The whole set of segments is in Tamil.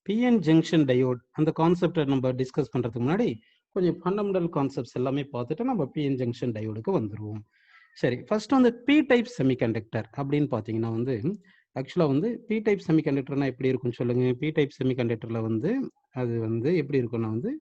PN ஜங்ஷன் டயோட் அந்த கான்செப்டை நம்ம டிஸ்கஸ் பண்ணுறதுக்கு முன்னாடி கொஞ்சம் ஃபண்டமெண்டல் கான்செப்ட்ஸ் எல்லாமே பார்த்துட்டு நம்ம PN ஜங்ஷன் டயோடுக்கு வந்துடுவோம். சரி, ஃபர்ஸ்ட் வந்து பி டைப் செமிகண்டக்டர் அப்படின்னு பார்த்தீங்கன்னா வந்து ஆக்சுவலாக வந்து பி டைப் செமிகண்டக்டர்னா எப்படி இருக்குன்னு சொல்லுங்க. பி டைப் செமிகண்டக்டரில் வந்து அது வந்து எப்படி இருக்குன்னா வந்து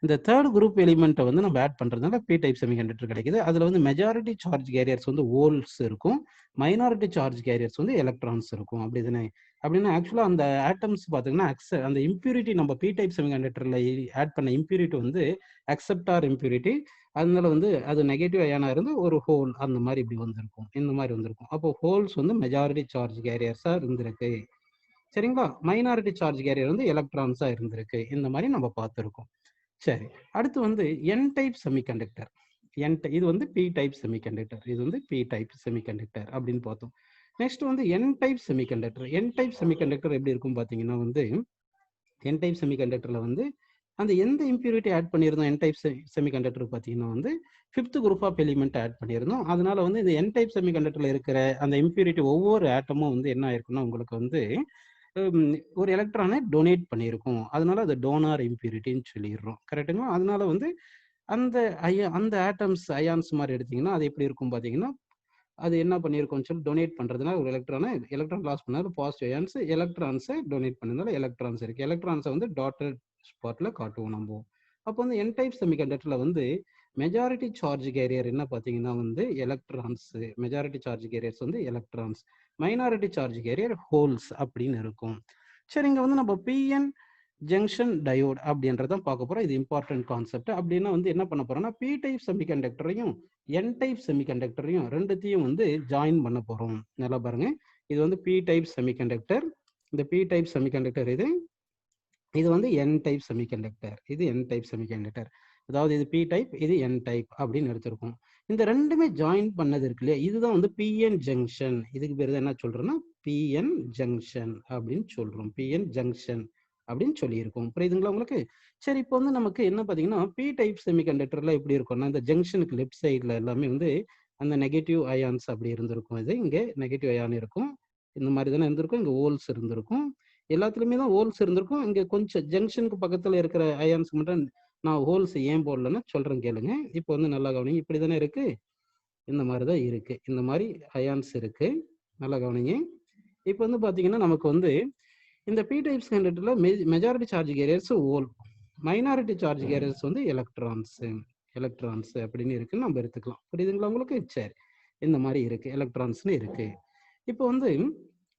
இந்த தேர்ட் குரூப் எலிமெண்ட்டை வந்து நம்ம ஆட் பண்ணுறதுனால பி டைப் செமிகண்டக்டர் கிடைக்குது. அதில் வந்து மெஜாரிட்டி சார்ஜ் கேரியர்ஸ் வந்து ஹோல்ஸ் இருக்கும், மைனாரிட்டி சார்ஜ் கேரியர்ஸ் வந்து எலக்ட்ரான்ஸ் இருக்கும். அப்படி தானே? அப்படின்னா ஆக்சுவலாக அந்த ஆட்டம்ஸ் பார்த்தீங்கன்னா அந்த இம்பியூரிட்டி நம்ம பி டைப் செமிகண்டக்டரில் ஆட் பண்ண இம்பியூரிட்டி வந்து அக்செப்டார் இம்பியூரிட்டி. அதனால வந்து அது நெகட்டிவ் அயனா இருந்து ஒரு ஹோல் அந்த மாதிரி இப்படி வந்திருக்கும், இந்த மாதிரி வந்திருக்கும். அப்போ ஹோல்ஸ் வந்து மெஜாரிட்டி சார்ஜ் கேரியர்ஸாக இருந்திருக்கு. சரிங்களா? மைனாரிட்டி சார்ஜ் கேரியர் வந்து எலக்ட்ரான்ஸாக இருந்திருக்கு. இந்த மாதிரி நம்ம பார்த்துருக்கோம். சரி, அடுத்து வந்து என் டைப் செமிகண்டக்டர். இது வந்து பி டைப் செமிகண்டக்டர், இது வந்து பி டைப் செமிகண்டக்டர் அப்படின்னு பார்த்தோம். நெக்ஸ்ட் வந்து என் type semiconductor. N type semiconductor எப்படி இருக்கும் பார்த்தீங்கன்னா வந்து என் டைப் செமிகண்டக்டர்ல வந்து அந்த எந்த இம்பியூரிட்டி ஆட் பண்ணியிருந்தோம் என் டைப் செமிகண்டக்டர் பார்த்தீங்கன்னா வந்து fifth group of element add பண்ணியிருந்தோம். அதனால வந்து இந்த என் டைப் செமிகண்டக்டர்ல இருக்கிற அந்த இம்பியூரிட்டி ஒவ்வொரு ஆட்டமும் வந்து என்ன ஆயிருக்குன்னா உங்களுக்கு வந்து ஒரு எலக்ட்ரானை டொனேட் பண்ணியிருக்கும். அதனால அது டோனார் இம்பியூரிட்டின்னு சொல்லிடுறோம். கரெக்டுங்களா? அதனால வந்து அந்த ஆட்டம்ஸ் அயான்ஸ் மாதிரி எடுத்தீங்கன்னா அது எப்படி இருக்கும் பார்த்தீங்கன்னா அது என்ன பண்ணியிருக்கோம்னு சொல்லி டொனேட் பண்ணுறதுனால ஒரு எலக்ட்ரான் லாஸ் பண்ணாலும் பாசிட்டிவ் அயான்ஸ், எலக்ட்ரான்ஸை டொனேட் பண்ணதுனால எலக்ட்ரான்ஸ் இருக்குது. எலக்ட்ரான்ஸை வந்து டாட்டட் ஸ்பாட்டில் காட்டுவோம் நம்ம. அப்போ வந்து என் டைப் செமிகண்டக்டரில் வந்து மெஜாரிட்டி சார்ஜ் கேரியர் என்ன பார்த்தீங்கன்னா வந்து எலக்ட்ரான்ஸ், மெஜாரிட்டி சார்ஜ் கேரியர்ஸ் வந்து electrons, minority charge carrier holes அப்படின்னு இருக்கும். சரி, இங்கே வந்து நம்ம பிஎன் ஜங்ஷன் டயோட் அப்படின்றத பார்க்க போகிறோம். இது இம்பார்ட்டன்ட் கான்செப்ட். அப்படின்னா வந்து என்ன பண்ண போறோம்னா பி டைப் செமிகண்டக்டரையும் என் டைப் செமிகண்டக்டரையும் ரெண்டுத்தையும் வந்து ஜாயின் பண்ண போகிறோம். நல்லா பாருங்க, இது வந்து பி டைப் செமிகண்டக்டர், இந்த பி டைப் செமிகண்டக்டர் இது வந்து என் டைப் செமிகண்டக்டர், இது என் டைப் செமிகண்டக்டர். அதாவது இது பி டைப், இது என் டைப் அப்படின்னு எடுத்திருக்கோம். இந்த ரெண்டுமே ஜாயின் பண்ணது இருக்கு இல்லையா, இதுதான் வந்து பிஎன் ஜங்ஷன். இதுக்கு பேர் தான் என்ன சொல்றோம்னா பிஎன் ஜங்ஷன் அப்படின்னு சொல்றோம். பிஎன் ஜங்ஷன் அப்படின்னு சொல்லியிருக்கோம். புரியுதுங்களா உங்களுக்கு? சரி, இப்போ வந்து நமக்கு என்ன பார்த்தீங்கன்னா பி டைப் செமிகண்டக்டர்ல எப்படி இருக்கும்னா இந்த ஜங்ஷனுக்கு லெஃப்ட் சைடில் எல்லாமே வந்து அந்த நெகட்டிவ் அயான்ஸ் அப்படி இருந்திருக்கும். இது இங்கே நெகட்டிவ் அயான் இருக்கும், இந்த மாதிரி தானே இருந்திருக்கும். இங்கே ஹோல்ஸ் இருந்திருக்கும், எல்லாத்துலேயுமே தான் ஹோல்ஸ் இருந்திருக்கும். இங்கே கொஞ்சம் ஜங்ஷனுக்கு பக்கத்தில் இருக்கிற அயான்ஸ் மட்டும் நான் ஹோல்ஸ் ஏன் போடலன்னு சொல்கிறேன் கேளுங்க. இப்போ வந்து நல்லா கவனிங்க, இப்படி தானே இருக்குது, இந்த மாதிரி தான் இருக்குது, இந்த மாதிரி அயான்ஸ் இருக்குது. நல்லா கவனிங்க. இப்போ வந்து பார்த்தீங்கன்னா நமக்கு வந்து இந்த பி டைப் செமிகண்டக்டர்ல majority charge carriers hole, minority charge carriers வந்து எலக்ட்ரான்ஸ் அப்படின்னு இருக்குன்னு நம்ம எடுத்துக்கலாம். புரியுதுங்களா உங்களுக்கு? சரி, இந்த மாதிரி இருக்கு, எலக்ட்ரான்ஸ்னு இருக்கு. இப்போ வந்து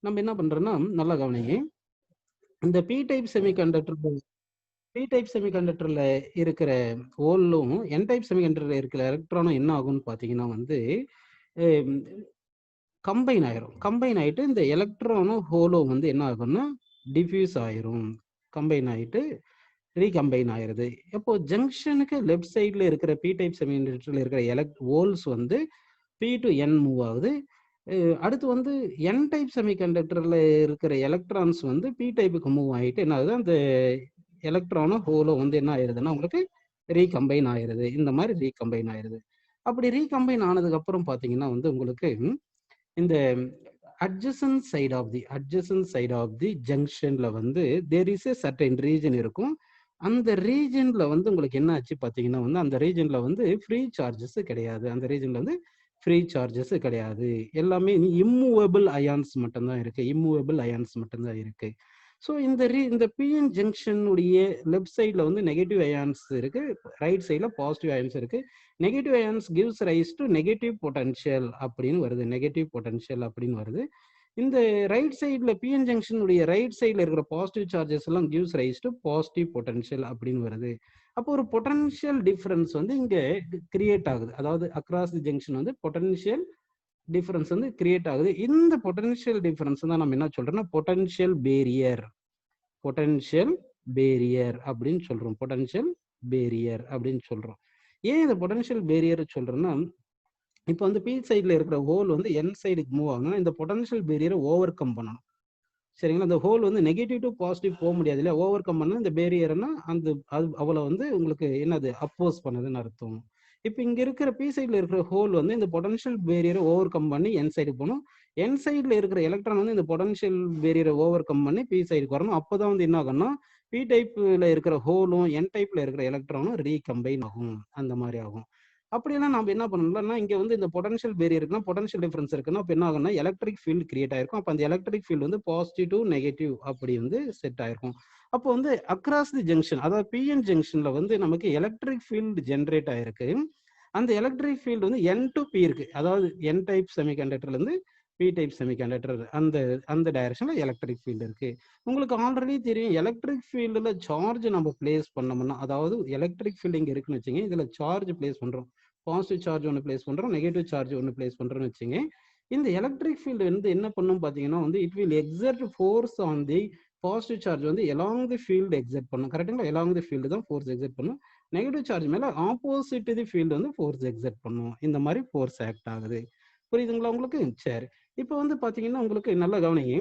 நம்ம என்ன பண்றோம்னா நல்லா கவனிங்க, இந்த பி டைப் செமிகண்டக்டர்ல இருக்கிற ஹோலும் என் டைப் செமிகண்டக்டர்ல இருக்கிற எலக்ட்ரானும் என்ன ஆகும்னு பார்த்தீங்கன்னா வந்து கம்பைன் ஆயிட்டு இந்த எலக்ட்ரானும் ஹோலும் வந்து என்ன ஆகும்னா டிஃப்யூஸ் ஆயிரும், கம்பைன் ஆயிட்டு ரீகம்பைன் ஆயிருது. அப்போ ஜங்ஷனுக்கு லெஃப்ட் சைட்ல இருக்கிற பி டைப் செமிகண்டக்டர்ல இருக்கிற ஹோல்ஸ் வந்து பி டு என் மூவ் ஆகுது. அடுத்து வந்து என் டைப் செமிகண்டக்டர்ல இருக்கிற எலக்ட்ரான்ஸ் வந்து பி டைப்புக்கு மூவ் ஆகிட்டு என்ன ஆகுது, அந்த எலக்ட்ரானும் ஹோலும் வந்து என்ன ஆயிருதுன்னா உங்களுக்கு ரீகம்பைன் ஆயிருது, இந்த மாதிரி ரீகம்பைன் ஆயிருது. அப்படி ரீகம்பைன் ஆனதுக்கு அப்புறம் பார்த்தீங்கன்னா வந்து உங்களுக்கு இந்த adjacent side of the junctionல வந்து there is a certain region இருக்கும். அந்த ரீஜன்ல வந்து உங்களுக்கு என்ன ஆச்சு பார்த்தீங்கன்னா வந்து அந்த ரீஜன்ல வந்து ஃப்ரீ சார்ஜஸ் கிடையாது, அந்த ரீஜன்ல வந்து ஃப்ரீ சார்ஜஸ் கிடையாது, எல்லாமே இம்மூவபிள் அயான்ஸ் மட்டும்தான் இருக்கு. ஸோ இந்த பிஎன் ஜங்ஷனுடைய லெஃப்ட் சைடில் வந்து நெகட்டிவ் அயான்ஸ் இருக்கு, ரைட் சைடில் பாசிட்டிவ் அயான்ஸ் இருக்கு. Negative ions gives rice to negative potential அப்படின்னு வருது. இந்த ரைட் சைடில் பிஎன் ஜங்ஷனுடைய ரைட் சைடில் இருக்கிற பாசிட்டிவ் சார்ஜஸ் எல்லாம் gives rice to positive potential அப்படின்னு வருது. அப்போ ஒரு பொட்டன்ஷியல் டிஃபரன்ஸ் வந்து இங்கே கிரியேட் ஆகுது, அதாவது அக்ராஸ் தி ஜங்ஷன் வந்து பொட்டன்ஷியல் டிஃபரன்ஸ் வந்து கிரியேட் ஆகுது. இந்த பொட்டன்ஷியல் டிஃபரன்ஸ் தான் நம்ம என்ன சொல்றோம்னா பொட்டன்ஷியல் பேரியர் அப்படின்னு சொல்றோம். ஏன் இந்த பொட்டன்ஷியல் பேரியர் சொல்றோம்னா இப்போ வந்து பி சைட்ல இருக்கிற ஹோல் வந்து என் சைடுக்கு மூவ் ஆகணும், இந்த பொட்டன்ஷியல் பேரியரை ஓவர் கம் பண்ணணும். சரிங்களா? இந்த ஹோல் வந்து நெகட்டிவ் டு பாசிட்டிவ் போக முடியாது இல்லையா, ஓவர் கம் பண்ணணும். இந்த பேரியர்னா அது அவளை வந்து உங்களுக்கு என்னது அப்போஸ் பண்ணதுன்னு அர்த்தம். இப்போ இங்க இருக்கிற பி சைட்ல இருக்கிற ஹோல் வந்து இந்த பொட்டன்ஷியல் பேரியரை ஓவர் கம் பண்ணி என் சைடு போகணும், என் சைட்ல இருக்கிற எலக்ட்ரான் வந்து இந்த பொட்டன்ஷியல் பேரியரை ஓவர் கம் பண்ணி பி சைடுக்கு வரணும். அப்பதான் வந்து என்ன ஆகும்னா பி டைப்ல இருக்கிற ஹோலும் என் டைப்ல இருக்கிற எலக்ட்ரானும் ரீகம்பைன் ஆகும். அந்த மாதிரி ஆகும். அப்படின்னா நம்ம என்ன பண்ணணும்னா இங்க வந்து இந்த பொட்டன்ஷியல் பேரியர் இருக்குன்னா பொட்டன்ஷியல் டிஃபரன்ஸ் இருக்குன்னா அப்ப என்ன ஆகும்னா எலக்ட்ரிக் ஃபீல்டு கிரியேட் ஆயிருக்கும். அப்ப அந்த எலக்ட்ரிக் ஃபீல்டு வந்து பாசிட்டிவ் டு நெகட்டிவ் அப்படி வந்து செட் ஆயிருக்கும். அப்போ வந்து அக்ராஸ் தி ஜங்ஷன், அதாவது பிஎன் ஜங்ஷன்ல வந்து நமக்கு எலக்ட்ரிக் ஃபீல்டு ஜென்ரேட் ஆயிருக்கு. அந்த எலக்ட்ரிக் ஃபீல்டு வந்து என் டு பி இருக்கு. அதாவது என் டைப் செமிகண்டக்டர்ல இருந்து பி டைப் செமிகண்டக்டர் அந்த அந்த டைரக்ஷன்ல எலக்ட்ரிக் ஃபீல்டு இருக்கு. உங்களுக்கு ஆல்ரெடி தெரியும் எலக்ட்ரிக் ஃபீல்டுல சார்ஜ் நம்ம பிளேஸ் பண்ணோம்னா, அதாவது எலக்ட்ரிக் ஃபீல்டு இங்க இருக்குன்னு வச்சுங்க, இதுல சார்ஜ் பிளேஸ் பண்றோம். பாசிட்டிவ் சார்ஜ் ஒன்று பிளேஸ் பண்றோம், நெகட்டிவ் சார்ஜ் ஒன்று பிளேஸ் பண்றோம்னு வச்சுங்க. இந்த எலக்ட்ரிக் ஃபீல்டு வந்து என்ன பண்ணும் பாத்தீங்கன்னா வந்து it will exert force on the positive charge வந்து எலாங் தி ஃபீல்டு எக்ஸர்ட் பண்ணும். கரெக்டுங்களா? எலாங் தி ஃபீல்டு தான் ஃபோர்ஸ் எக்ஸர்ட் பண்ணும். நெகட்டிவ் சார்ஜ் மேல ஆப்போசிட் தி ஃபீல்டு வந்து ஃபோர்ஸ் எக்ஸர்ட் பண்ணும். இந்த மாதிரி ஃபோர்ஸ் ஆக்ட் ஆகுது. புரியுதுங்களா உங்களுக்கு? சரி. இப்போ வந்து பாத்தீங்கன்னா உங்களுக்கு நல்லா கவனிங்க.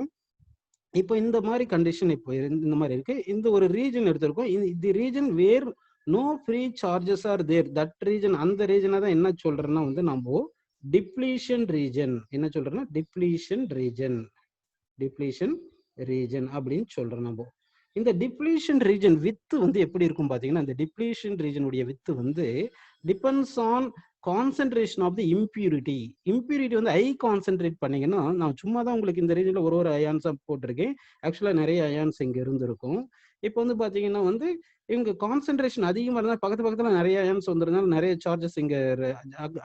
இப்போ இந்த மாதிரி கண்டிஷன் இப்போ இந்த மாதிரி இருக்கு. இந்த ஒரு ரீஜன் எடுத்திருக்கோம். The region where no free charges are there, that region, அந்த ரீஜனை தான் என்ன சொல்றேன்னா வந்து நம்ம டிப்ளீஷன் ரீஜன், என்ன சொல்றேன்னா டிப்ளீஷன் ரீஜன், டிப்ளீஷன் ரீஜன் அப்படின்னு சொல்றோம் நம்ம. இந்த டிப்ளீஷன் ரீஜன் வித்து வந்து எப்படி இருக்கும் பாத்தீங்கன்னா, இந்த டிப்ளீஷன் ரீஜனுடைய வித்து வந்து depends on concentration of the impurity. Impurity வந்து ஐ கான்சென்ட்ரேட் பண்ணீங்கன்னா, நான் சும்மா தான் உங்களுக்கு இந்த ரீஜன்ல ஒரு அயான்ஸா போட்டிருக்கேன். ஆக்சுவலா நிறைய அயான்ஸ் இங்க இருந்திருக்கும். இப்போ வந்து பாத்தீங்கன்னா வந்து இவங்க கான்சென்ட்ரேஷன் அதிகமா இருந்தால் பக்கத்து பக்கத்துல நிறைய அயான்ஸ் வந்ததுனால நிறைய சார்ஜஸ் இங்க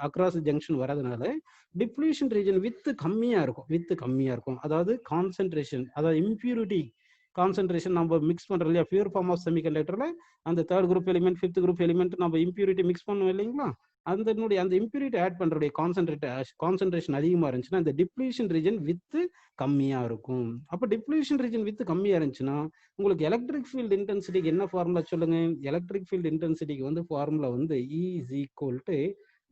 அக்ராஸ் ஜங்ஷன் வரதுனால டிப்ளீஷன் ரீஜன் வித்து கம்மியா இருக்கும். வித்து கம்மியா இருக்கும். அதாவது கான்சென்ட்ரேஷன், அதாவது இம்பியூரிட்டி கான்சென்ட்ரேஷன் நம்ம மிக்ஸ் பண்றோம் இல்லையா, பியூர் ஃபார்ம் ஆஃப் செமிகண்டக்டர்ல அந்த third group element, fifth group element நம்ம இம்பியூரிட்டி மிக்ஸ் பண்ணுவோம் இல்லைங்களா, அந்த இம்பியூரிட்டி ஆட் பண்றதுடைய கான்சென்ட்ரேஷன் அதிகமா இருந்துச்சுன்னா இந்த டிப்ளீஷன் ரீஜன் வித்து கம்மியா இருக்கும். அப்ப டிப்ளீஷன் ரீஜன் வித்து கம்மியா இருந்துச்சுன்னா உங்களுக்கு எலக்ட்ரிக் ஃபீல்ட் இன்டென்சிட்டிக்கு என்ன ஃபார்முலா சொல்லுங்க? எலக்ட்ரிக் ஃபீல்ட் இன்டென்சிட்டிக்கு வந்து ஃபார்முலா வந்து E is equal to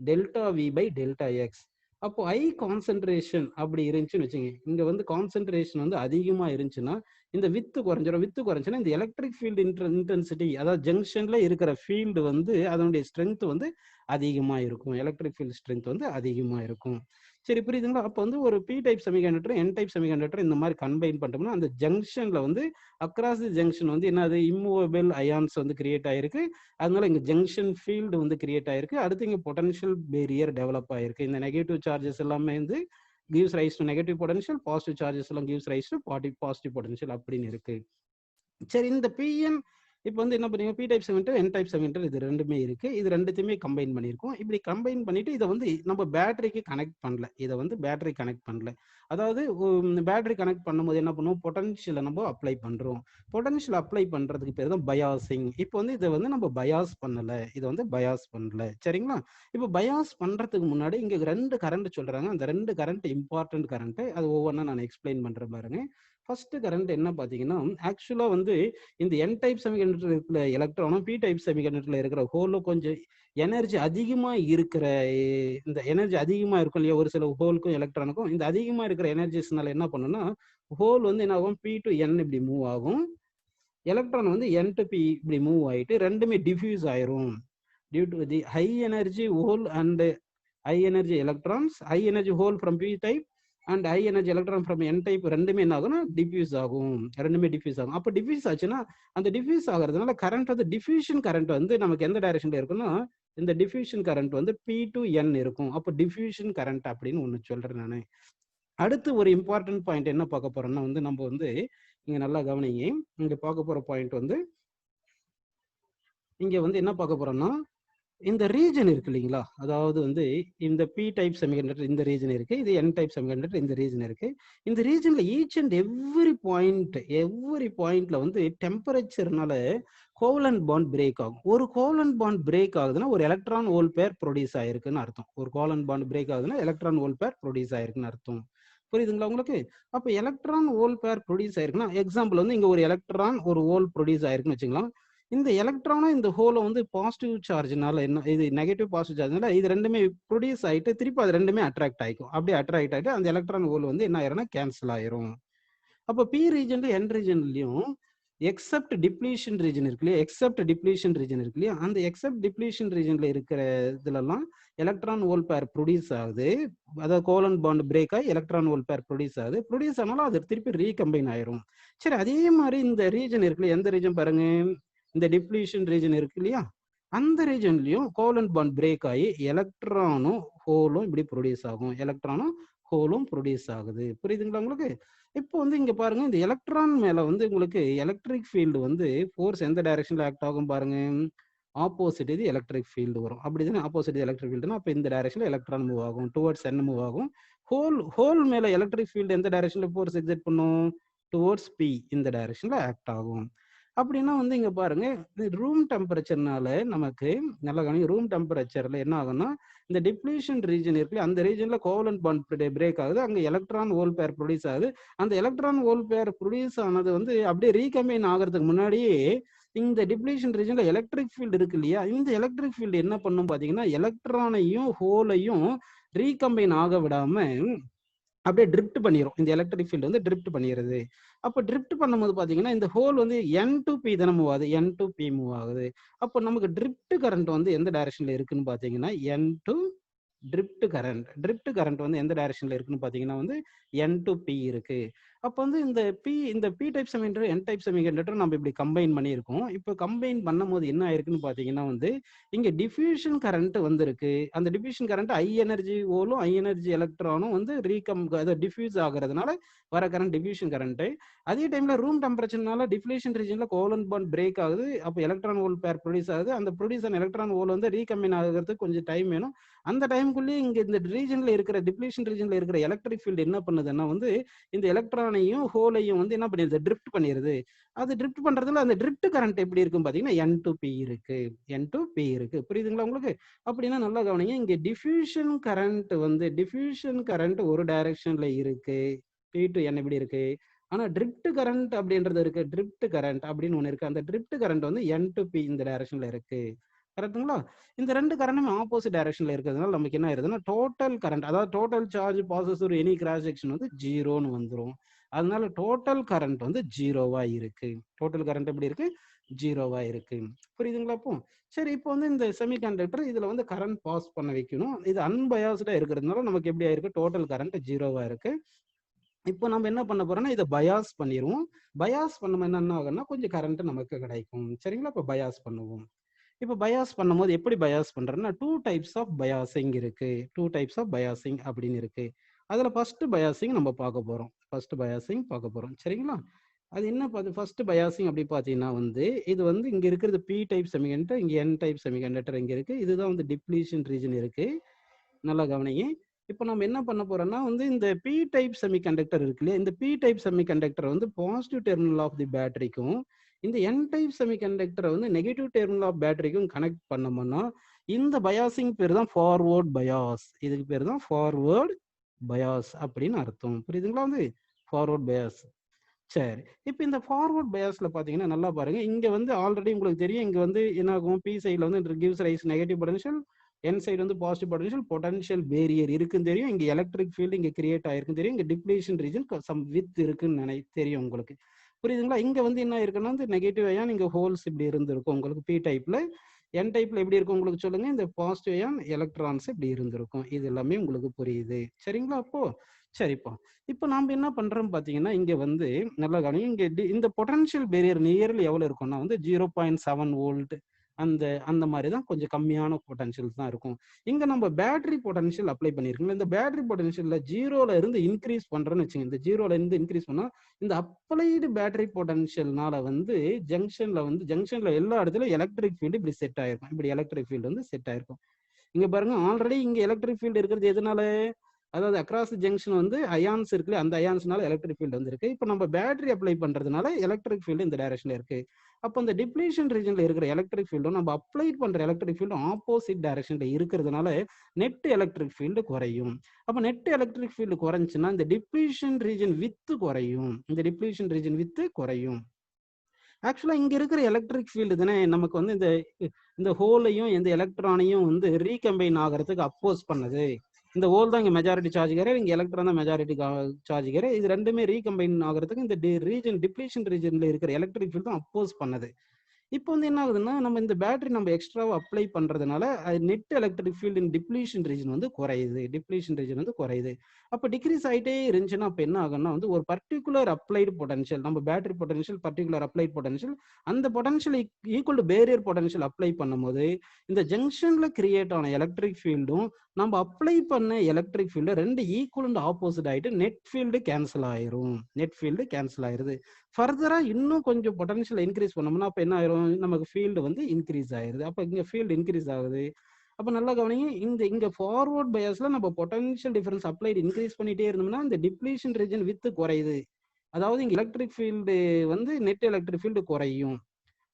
delta V by delta X. அப்போ ஐ கான்சென்ட்ரேஷன் அப்படி இருந்துச்சுன்னு வச்சுங்க, இங்க வந்து கான்சென்ட்ரேஷன் வந்து அதிகமா இருந்துச்சுன்னா இந்த வித்து குறைஞ்சிடும். வித்து குறைஞ்சுன்னா இந்த எலக்ட்ரிக் ஃபீல்டு இன்டென்சிட்டி, அதாவது ஜங்ஷன்ல இருக்கிற ஃபீல்டு வந்து அதனுடைய ஸ்ட்ரென்த் வந்து அதிகமா இருக்கும். எலக்ட்ரிக் ஃபீல்ட் ஸ்ட்ரென்த் வந்து அதிகமா இருக்கும். சரி, புரியுதுங்களா? அப்போ வந்து ஒரு P type semiconductor, N type semiconductor இந்த மாதிரி கம்பைன் பண்ணிட்டோம்னா அந்த ஜங்ஷன்ல வந்து அக்ராஸ் தி ஜங்ஷன் வந்து என்னது இம்மூவபிள் அயான்ஸ் வந்து கிரியேட் ஆயிருக்கு. அதனால இங்க ஜங்ஷன் ஃபீல்டு வந்து கிரியேட் ஆயிருக்கு. அடுத்து இங்க பொட்டன்ஷியல் பேரியர் டெவலப் ஆயிருக்கு. இந்த நெகட்டிவ் சார்ஜஸ் எல்லாமே வந்து gives rise to negative potential, positive charges எல்லாம் gives rise to positive potential அப்படின்னு இருக்கு. சரி, இந்த பிஎன் இப்போ வந்து என்ன பண்ணீங்க, P type semiconductor, N type semiconductor இது ரெண்டுமே இருக்கு. இது ரெண்டுத்தையுமே கம்பைன் பண்ணியிருக்கோம். இப்படி கம்பைன் பண்ணிட்டு இதை வந்து நம்ம பேட்டரிக்கு கனெக்ட் பண்ணல. இதை வந்து பேட்டரி கனெக்ட் பண்ணல. அதாவது பேட்டரி கனெக்ட் பண்ணும்போது என்ன பண்ணுவோம், பொட்டன்ஷியலை நம்ம அப்ளை பண்றோம். பொட்டன்ஷியல் அப்ளை பண்றதுக்கு பேர் தான் பயாசிங். இப்போ வந்து இதை வந்து நம்ம பயாஸ் பண்ணல, இதை வந்து பயாஸ் பண்ணல. சரிங்களா? இப்போ பயாஸ் பண்றதுக்கு முன்னாடி இங்க ரெண்டு கரண்ட் சொல்றாங்க. அந்த ரெண்டு கரண்ட் இம்பார்ட்டன்ட் கரண்ட். அது ஒவ்வொன்றா நான் எக்ஸ்பிளைன் பண்றேன் பாருங்க. ஃபர்ஸ்ட் கரண்ட் என்ன பாத்தீங்கன்னா, ஆக்சுவலா வந்து இந்த என் டைப் செமிகண்டக்டர் இருக்கிற எலக்ட்ரானும் பி டைப் செமிகண்டக்டர்ல இருக்கிற ஹோலும் கொஞ்சம் எனர்ஜி அதிகமா இருக்கிற, இந்த எனர்ஜி அதிகமா இருக்கும் இல்லையா, ஒரு சில ஹோலுக்கும் எலக்ட்ரானுக்கும் இந்த அதிகமா இருக்கிற எனர்ஜிஸ்னால என்ன பண்ணுன்னா ஹோல் வந்து என்ன ஆகும், பி டு என் இப்படி மூவ் ஆகும். எலக்ட்ரான் வந்து என் டு பி இப்படி மூவ் ஆயிட்டு ரெண்டுமே டிஃப்யூஸ் ஆயிரும். Due to the high energy hole and high energy electrons, high energy hole from P type and high energy electron from N type ரெண்டுமே என்ன ஆகும்னா டிஃப்யூஸ் ஆகும். ரெண்டுமே டிஃப்யூஸ் ஆகும். அப்போ டிஃப்யூஸ் ஆச்சுன்னா அந்த டிஃப்யூஸ் ஆகிறதுனால கரண்ட் வந்து டிஃப்யூஷன் கரண்ட் வந்து நமக்கு எந்த டைரக்ஷன்ல இருக்குன்னா இந்த டிஃப்யூஷன் கரண்ட் வந்து பி டு என் இருக்கும். அப்போ டிஃப்யூஷன் கரண்ட் அப்படின்னு ஒன்று சொல்றேன் நான். அடுத்து ஒரு இம்பார்ட்டன்ட் பாயிண்ட் என்ன பார்க்க போறோம்னா வந்து நம்ம வந்து இங்க நல்லா கவனிங்க. இங்க பார்க்க போற பாயிண்ட் வந்து இங்க வந்து என்ன பார்க்க போறோம்னா இந்த ரீஜன் இருக்கு இல்லைங்களா, அதாவது வந்து இந்த பி டைப் செமிகண்டக்டர் இந்த ரீஜன் இருக்கு, இது என் டைப் செமிகண்டக்டர் இந்த ரீஜன் இருக்கு. இந்த ரீஜன்ல ஈச் அண்ட் எவ்ரி பாயிண்ட்ல வந்து டெம்பரேச்சர்னால கோவலன்ட் பாண்ட் பிரேக் ஆகும். ஒரு கோவலன்ட் பாண்ட் பிரேக் ஆகுதுன்னா ஒரு எலக்ட்ரான் ஹோல் பேர் ப்ரொடியூஸ் ஆயிருக்குன்னு அர்த்தம். ஒரு கோவலன்ட் பாண்ட் பிரேக் ஆகுதுன்னா எலக்ட்ரான் ஹோல் பேர் ப்ரொடியூஸ் ஆயிருக்குன்னு அர்த்தம். புரியுதுங்களா உங்களுக்கு? அப்ப எலக்ட்ரான் ஹோல் பேர் ப்ரொடியூஸ் ஆயிருக்குன்னா எக்ஸாம்பிள் வந்து இங்க ஒரு எலக்ட்ரான் ஒரு ஹோல் ப்ரொடியூஸ் ஆயிருக்குன்னு வச்சுக்கலாம். இந்த எலக்ட்ரானும் இந்த ஹோலை வந்து பாசிட்டிவ் சார்ஜ்னால என்ன, இது நெகட்டிவ் பாசிட்டிவ் சார்ஜ்னால இது ரெண்டுமே ப்ரொடியூஸ் ஆயிட்டு திருப்பி அது ரெண்டுமே அட்ராக்ட் ஆயிக்கும். அப்படியே அட்ராக்ட் ஆயிட்டு அந்த எலக்ட்ரான் ஹோல் வந்து என்ன ஆயிரும்னா கேன்சல் ஆயிரும். அப்போ பி ரீஜன்ல என் ரீஜன்லயும் எக்ஸப்ட் டிப்ளீஷன் ரீஜன் இருக்கு இல்லையா, எக்ஸப்ட் டிப்ளீஷன் ரீஜன் இருக்கு இல்லையா, அந்த எக்ஸப்ட் டிப்ளீஷன் ரீஜன்ல இருக்கிற இதுலலாம் எலக்ட்ரான் ஹோல் பேர் ப்ரொடியூஸ் ஆகுது. அதாவது கோலன் பாண்ட் பிரேக் ஆகி எலக்ட்ரான் ஹோல் பேர் ப்ரொடியூஸ் ஆகுது. ப்ரொடியூஸ் ஆனாலும் அது திருப்பி ரீகம்பைன் ஆயிரும். சரி, அதே மாதிரி இந்த ரீஜன் இருக்கு இல்லையா, எந்த ரீஜன் பாருங்க, இந்த டிப்ளீஷன் ரீஜன் இருக்கு இல்லையா, அந்த ரீஜன்லயும் கோலன் பாண்ட் பிரேக் ஆகி எலக்ட்ரானும் ஹோலும் இப்படி ப்ரொடியூஸ் ஆகும். எலக்ட்ரானும் ஹோலும் ப்ரொடியூஸ் ஆகுது. புரியுதுங்களா உங்களுக்கு? இப்போ வந்து இங்க பாருங்க, இந்த எலக்ட்ரான் மேல வந்து உங்களுக்கு எலக்ட்ரிக் ஃபீல்டு வந்து ஃபோர்ஸ் எந்த டைரக்ஷன்ல ஆக்ட் ஆகும் பாருங்க, ஆப்போசிட் இது எலக்ட்ரிக் ஃபீல்டு வரும். அப்படிதானே? ஆப்போசிட் எலக்ட்ரிக் ஃபீல்டுனா அப்ப இந்த டைரக்ஷன்ல எலக்ட்ரான் மூவ் ஆகும், டுவர்ட்ஸ் n மூவ் ஆகும். ஹோல் மேல எலக்ட்ரிக் ஃபீல்டு எந்த டைரக்ஷன்ல ஃபோர்ஸ் எக்ஸர்ட் பண்ணும், டுவர்ட்ஸ் p இந்த டைரக்ஷன்ல ஆக்ட் ஆகும். அப்படின்னா வந்து இங்க பாருங்க, ரூம் டெம்பரேச்சர்னால நமக்கு நல்லா கவனிங்க, ரூம் டெம்பரேச்சர்ல என்ன ஆகும்னா, இந்த டிப்ளீஷன் ரீஜன் இருக்கு, அந்த ரீஜன்ல கோவலன்ட் பாண்ட் பிரேக் ஆகுது, அங்க எலக்ட்ரான் ஹோல் பேர் ப்ரொடியூஸ் ஆகுது. அந்த எலக்ட்ரான் ஹோல் பேர் ப்ரொடியூஸ் ஆனது வந்து அப்படியே ரீகம்பைன் ஆகிறதுக்கு முன்னாடியே இந்த டிப்ளீஷன் ரீஜன்ல எலக்ட்ரிக் ஃபீல்டு இருக்கு இல்லையா, இந்த எலக்ட்ரிக் ஃபீல்டு என்ன பண்ணும் பாத்தீங்கன்னா, எலக்ட்ரானையும் ஹோலையும் ரீகம்பைன் ஆக விடாம அப்படியே ட்ரிப்ட் பண்ணிரும். இந்த எலக்ட்ரிக் ஃபீல்டு வந்து ட்ரிப்ட் பண்ணிடுது. அப்ப ட்ரிப்ட் பண்ணும்போது பாத்தீங்கன்னா, இந்த ஹோல் வந்து n to p தானே மூவ் ஆகுது, n to p மூவ் ஆகுது. அப்போ நமக்கு ட்ரிப்ட் கரண்ட் வந்து எந்த டைரக்ஷன்ல இருக்குன்னு பாத்தீங்கன்னா, n to ட்ரிப்ட் கரண்ட் வந்து எந்த டைரக்ஷன்ல இருக்குன்னு பாத்தீங்கன்னா வந்து n to p இருக்கு. அப்போ வந்து இந்த p type semiconductor n type semiconductor நம்ம இப்படி கம்பைன் பண்ணியிருக்கோம். இப்போ கம்பைன் பண்ணும்போது என்ன ஆயிருக்குன்னு பாத்தீங்கன்னா வந்து, இங்க டிஃப்யூஷன் கரண்ட் வந்து இருக்கு. அந்த டிஃப்யூஷன் கரண்ட் ஐ எனர்ஜி ஹோலும் ஐ எனர்ஜி எலக்ட்ரானும் வந்து டிஃப்யூஸ் ஆகுறதுனால வர கரண்ட் டிஃப்யூஷன் கரண்ட். அதே டைம்ல ரூம் டெம்பரேச்சர்னால டிப்ளீஷன் ரீஜன்ல கோவலன்ட் பாண்ட் பிரேக் ஆகுது. அப்போ எலக்ட்ரான் ஹோல் பேர் ப்ரொடியூஸ் ஆகுது. அந்த ப்ரொடியூஸ் ஆன எலக்ட்ரான் ஹோல் வந்து ரீகம்பைன் ஆகிறதுக்கு கொஞ்சம் டைம் வேணும். அந்த டைமுக்குள்ளேயே இங்க இந்த ரீஜன்ல இருக்கிற டிப்ளீஷன் ரீஜன்ல இருக்கிற எலக்ட்ரிக் ஃபீல்டு என்ன பண்ணுதுன்னா வந்து, இந்த எலக்ட்ரானையும் ஹோலையும் வந்து என்ன பண்ணிடுது, ட்ரிப்ட் பண்ணிடுது. அது ட்ரிப்ட் பண்றதுல அந்த ட்ரிப்ட் கரண்ட் எப்படி இருக்கும் பாத்தீங்கன்னா, n to p இருக்கு, n to p இருக்கு. புரியுதுங்களா உங்களுக்கு? அப்படின்னா நல்லா கவனிங்க, இங்க டிஃப்யூஷன் கரண்ட் ஒரு டைரக்ஷன்ல இருக்கு, p to n இப்படி இருக்கு. ஆனா ட்ரிப்ட் கரண்ட் அப்படின்றது இருக்கு, ட்ரிப்ட் கரண்ட் அப்படின்னு ஒண்ணு இருக்கு. அந்த ட்ரிப்ட் கரண்ட் வந்து n to p இந்த டைரக்ஷன்ல இருக்கு. கரெக்ட்டுங்களா? இந்த ரெண்டு கரண்ட்டுமே ஆப்போசிட் டைரக்ஷன்ல இருக்கிறதுனால நமக்கு என்ன ஆயிருதுன்னா, டோட்டல் கரண்ட், அதாவது total charge bosses through any cross section வந்து ஜீரோன்னு வந்துரும். அதனால டோட்டல் கரண்ட் வந்து ஜீரோவா இருக்கு. டோட்டல் கரண்ட் எப்படி இருக்கு, ஜீரோவா இருக்கு. புரியுதுங்களா? அப்போ சரி, இப்போ வந்து இந்த செமிகண்டக்டர் இதுல வந்து கரண்ட் பாஸ் பண்ண வைக்கணும். இது அன்பயாஸ்டா இருக்கிறதுனால நமக்கு எப்படி ஆயிருக்கு, டோட்டல் கரண்ட் ஜீரோவா இருக்கு. இப்போ நம்ம என்ன பண்ண போறோம்னா, இதை பயாஸ் பண்ணிடுவோம். பயாஸ் பண்ணும்போது என்ன ஆகும்னா, கொஞ்சம் கரண்ட் நமக்கு கிடைக்கும். சரிங்களா? இப்போ பயாஸ் பண்ணுவோம். இப்போ பயாஸ் பண்ணும்போது எப்படி பயாஸ் பண்றேன்னா, டூ டைப்ஸ் ஆஃப் பயாசிங் இருக்கு. டூ டைப்ஸ் ஆஃப் பயாசிங் அப்படின்னு இருக்கு. அதுல ஃபர்ஸ்ட் பயாசிங் நம்ம பார்க்க போறோம். ஃபர்ஸ்ட் பயாசிங் பார்க்க போறோம். சரிங்களா? அது என்ன ஃபர்ஸ்ட் பயாசிங் அப்படி பார்த்தீங்கன்னா வந்து, இது வந்து இங்க இருக்கிறது பி டைப் செமிகண்டக்டர், இங்க என் டைப் செமிகண்டக்டர் இங்க இருக்கு. இதுதான் வந்து டிப்ளீஷன் ரீஜன் இருக்கு. நல்லா கவனிங்க. இப்போ நம்ம என்ன பண்ண போறோம்னா வந்து, இந்த பி டைப் செமிகண்டக்டர் இருக்கு இல்லையா, இந்த பி டைப் செமிகண்டக்டர் வந்து பாசிட்டிவ் டெர்மினல் ஆஃப் தி பேட்டரிக்கும், இந்த என் டைப் செமிகண்டக்டரை வந்து நெகட்டிவ் டெர்மினல் ஆஃப் பேட்டரிக்கும் கனெக்ட் பண்ணோம்னா, இந்த பயாசிங் பேர் தான் ஃபார்வர்ட் பயாஸ். இதுக்கு பேர் தான் ஃபார்வர்ட் பயாஸ் அப்படின்னு அர்த்தம். புரியுதுங்களா? வந்து ஃபார்வர்ட் பயாஸ். சரி, இப்போ இந்த ஃபார்வர்ட் பயாஸ்ல பாத்தீங்கன்னா நல்லா பாருங்க, இங்க வந்து ஆல்ரெடி உங்களுக்கு தெரியும், இங்க வந்து என்ன ஆகும், பி சைட்ல வந்து கிவ்ஸ் ரைஸ் நெகட்டிவ் பொட்டன்ஷியல், என் சைடு வந்து பாசிட்டிவ் பொட்டன்ஷியல், பொட்டன்ஷியல் பேரியர் இருக்குன்னு தெரியும். இங்க எலக்ட்ரிக் ஃபீல்டு இங்க கிரியேட் ஆயிருக்குன்னு தெரியும். இங்க டிப்ளீஷன் ரீஜன் சம் வித் இருக்குன்னு தெரியும் உங்களுக்கு. புரியுதுங்களா? இங்க வந்து என்ன இருக்குன்னா, இந்த நெகட்டிவ் அயான் இங்க ஹோல்ஸ் இப்படி இருந்திருக்கும் உங்களுக்கு பி டைப்ல. என் டைப்ல எப்படி இருக்கும் உங்களுக்கு சொல்லுங்க, இந்த பாசிட்டிவ் அயான் எலக்ட்ரான்ஸ் இப்படி இருந்திருக்கும். இது எல்லாமே உங்களுக்கு புரியுது. சரிங்களா? அப்போ சரிப்பா. இப்போ நாம என்ன பண்றோம் பாத்தீங்கன்னா, இங்க வந்து நல்லா கவனிங்க, இங்க இந்த பொட்டன்ஷியல் பேரியர் நியர்லி எவ்வளவு இருக்கும்னா வந்து 0.7 வோல்ட், அந்த அந்த மாதிரி தான், கொஞ்சம் கம்மியான பொட்டன்ஷியல் தான் இருக்கும். இங்க நம்ம பேட்டரி பொட்டன்ஷியல் அப்ளை பண்ணிருக்கோம். இந்த பேட்டரி பொட்டன்ஷியல்ல ஜீரோல இருந்து இன்க்ரீஸ் பண்றோம்னு வச்சுங்க, இந்த ஜீரோல இருந்து இன்க்ரீஸ் பண்ணா இந்த அப்ளைடு பேட்டரி பொட்டன்ஷியல்னால வந்து ஜங்ஷன்ல எல்லா இடத்துலயும் எலக்ட்ரிக் ஃபீல்டு இப்படி செட் ஆயிருக்கும். இப்படி எலக்ட்ரிக் ஃபீல்டு வந்து செட் ஆயிருக்கும். இங்க பாருங்க, ஆல்ரெடி இங்க எலக்ட்ரிக் ஃபீல்டு இருக்கிறது எதனால, அதாவது அக்ராஸ் ஜங்ஷன் வந்து அயான்ஸ் இருக்குல்ல, அந்த அயான்ஸ்னால எலக்ட்ரிக் ஃபீல்டு வந்து இருக்கு. இப்போ நம்ம பேட்டரி அப்ளை பண்றதுனால எலக்ட்ரிக் ஃபீல்டு இந்த டைரக்ஷன்ல இருக்கு. அப்போ இந்த டிப்ளீஷன் ரீஜன்ல இருக்கிற எலக்ட்ரிக் ஃபீல்டும் நம்ம அப்ளை பண்ற எலக்ட்ரிக் ஃபீல்டும் ஆப்போசிட் டைரக்ஷன்ல இருக்கிறதுனால நெட் எலக்ட்ரிக் ஃபீல்டு குறையும். அப்போ நெட் எலக்ட்ரிக் ஃபீல்டு குறைஞ்சுன்னா இந்த டிப்ளீஷன் ரீஜன் வித்து குறையும். இந்த டிப்ளீஷன் ரீஜன் வித்து குறையும். ஆக்சுவலா இங்க இருக்கிற எலக்ட்ரிக் ஃபீல்டு தானே நமக்கு வந்து இந்த ஹோலையும் இந்த எலக்ட்ரானையும் வந்து ரீகம்பைன் ஆகிறதுக்கு அப்போஸ் பண்ணுது. இந்த ஹோல் தான் இங்க மெஜாரிட்டி சார்ஜ் கேரியர், இங்க எலக்ட்ரான் தான் மெஜாரிட்டி சார்ஜ் கேரியர். இது ரெண்டுமே ரீகம்பைன் ஆகிறதுக்கு இந்த ரீஜன் டிப்ளீஷன் ரீஜன்ல இருக்கிற எலக்ட்ரிக் ஃபீல்ட் தான் அப்போஸ் பண்ணுது. இப்போ வந்து என்ன ஆகுதுன்னா, நம்ம இந்த பேட்டரி நம்ம எக்ஸ்ட்ராவா அப்ளை பண்றதுனால நெட் எலக்ட்ரிக் ஃபீல்ட் இன் டிப்ளீஷன் ரீஜன் வந்து குறையுது. டிப்ளீஷன் ரீஜன் வந்து குறையுது. அப்போ டிக்ரீஸ் ஆயிட்டே இருந்துச்சுன்னா அப்போ என்ன ஆகும்னா வந்து ஒரு பர்டிகுலர் அப்ளைடு பொட்டன்ஷியல், நம்ம battery potential particular applied potential, அந்த potential equal to barrier potential apply பண்ணும்போது இந்த ஜங்ஷன்ல கிரியேட் ஆன எலக்ட்ரிக் ஃபீல்டும் நம்ம அப்ளை பண்ண எலக்ட்ரிக் ஃபீல்டு ரெண்டு ஈக்குவல் அண்ட் ஆப்போசிட் ஆயிட்டு நெட் ஃபீல்டு கேன்சல் ஆயிரும். நெட் ஃபீல்டு கேன்சல் ஆயிருது. ஃபர்தரா இன்னும் கொஞ்சம் பொட்டன்ஷியல் இன்க்ரீஸ் பண்ணோம்னா அப்ப என்ன ஆயிரும், நமக்கு ஃபீல்டு வந்து இன்க்ரீஸ் ஆயிருது. அப்ப இங்க ஃபீல்டு இன்க்ரீஸ் ஆகுது. அப்ப நல்லா கவனிங்க, இங்க ஃபார்வர்ட் பயாஸ்ல நம்ம பொட்டன்ஷியல் டிஃபரன்ஸ் அப்ளைட் இன்க்ரீஸ் பண்ணிட்டே இருந்தோம்னா இந்த டிப்ளீஷன் ரீஜன் வித் குறையுது. அதாவது இங்க எலக்ட்ரிக் ஃபீல்டு வந்து நெட் எலக்ட்ரிக் ஃபீல்டு குறையும்.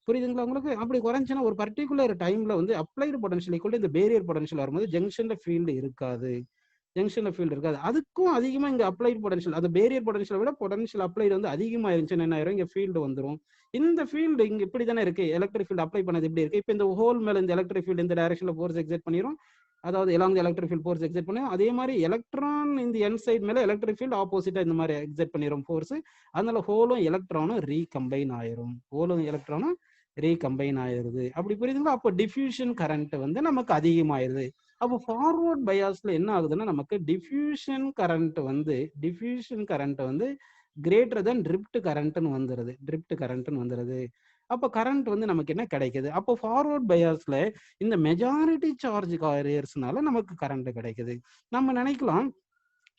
புரியுதுங்களா உங்களுக்கு? அப்படி குறைஞ்சுன்னா ஒரு பர்டிகுலர் டைம்ல வந்து அப்ளைடு பொட்டன்ஷியல் ஈக்குவல் இந்த பேரியர் பொட்டன்ஷியல் வரும்போது ஜங்ஷன்ல ஃபீல்டு இருக்காது. ஜங்ஷன்ல ஃபீல்டு இருக்காது. அதுக்கும் அதிகமா இங்க அப்ளைட் பொட்டன்ஷியல், அந்த பேரியர் பொட்டன்ஷியலை விட பொட்டன்ஷியல் அப்ளைடு வந்து அதிகமா இருந்துச்சுன்னா என்ன ஆயிரும், இங்க ஃபீல்டு வந்துரும். இந்த ஃபீல்டு இங்க இப்படி தானே இருக்கு, எலக்ட்ரிக் ஃபீல்டு அப்ளை பண்ணது இப்படி இருக்கு. இப்போ இந்த ஹோல் மேல இந்த எலக்ட்ரிக் ஃபீல்டு இந்த டைரக்ஷன்ல ஃபோர்ஸ் எக்ஸைட் பண்ணிரும். அதாவது along electric field force excite பண்ணும். அதே மாதிரி எலக்ட்ரான் இந்த என் சைட் மேல எலக்ட்ரிக் ஃபீல்டு ஆப்போசிட்டா இந்த மாதிரி எக்ஸைட் பண்ணிரும் ஃபோர்ஸ். அதனால ஹோலும் எலக்ட்ரானும் ரீகம்பைன் ஆயிரும். ஹோலும் எலக்ட்ரானும் ரீகம்பைன் ஆயிருது. அப்படி புரியுதுங்களா? அப்போ டிஃப்யூஷன் கரண்ட் வந்து நமக்கு அதிகமாயிருது. அப்போ ஃபார்வர்ட் பயாஸ்ல என்ன ஆகுதுன்னா நமக்கு டிஃப்யூஷன் கரண்ட் வந்து கிரேட்டர் தென் ட்ரிப்ட் கரண்ட்னு வந்துருது. ட்ரிப்ட் கரண்ட்னு வந்துருது. அப்போ கரண்ட் வந்து நமக்கு என்ன கிடைக்குது, அப்போ ஃபார்வர்ட் பயாஸ்ல இந்த மெஜாரிட்டி சார்ஜ் கேரியர்ஸ்னால நமக்கு கரண்ட் கிடைக்குது. நம்ம நினைக்கலாம்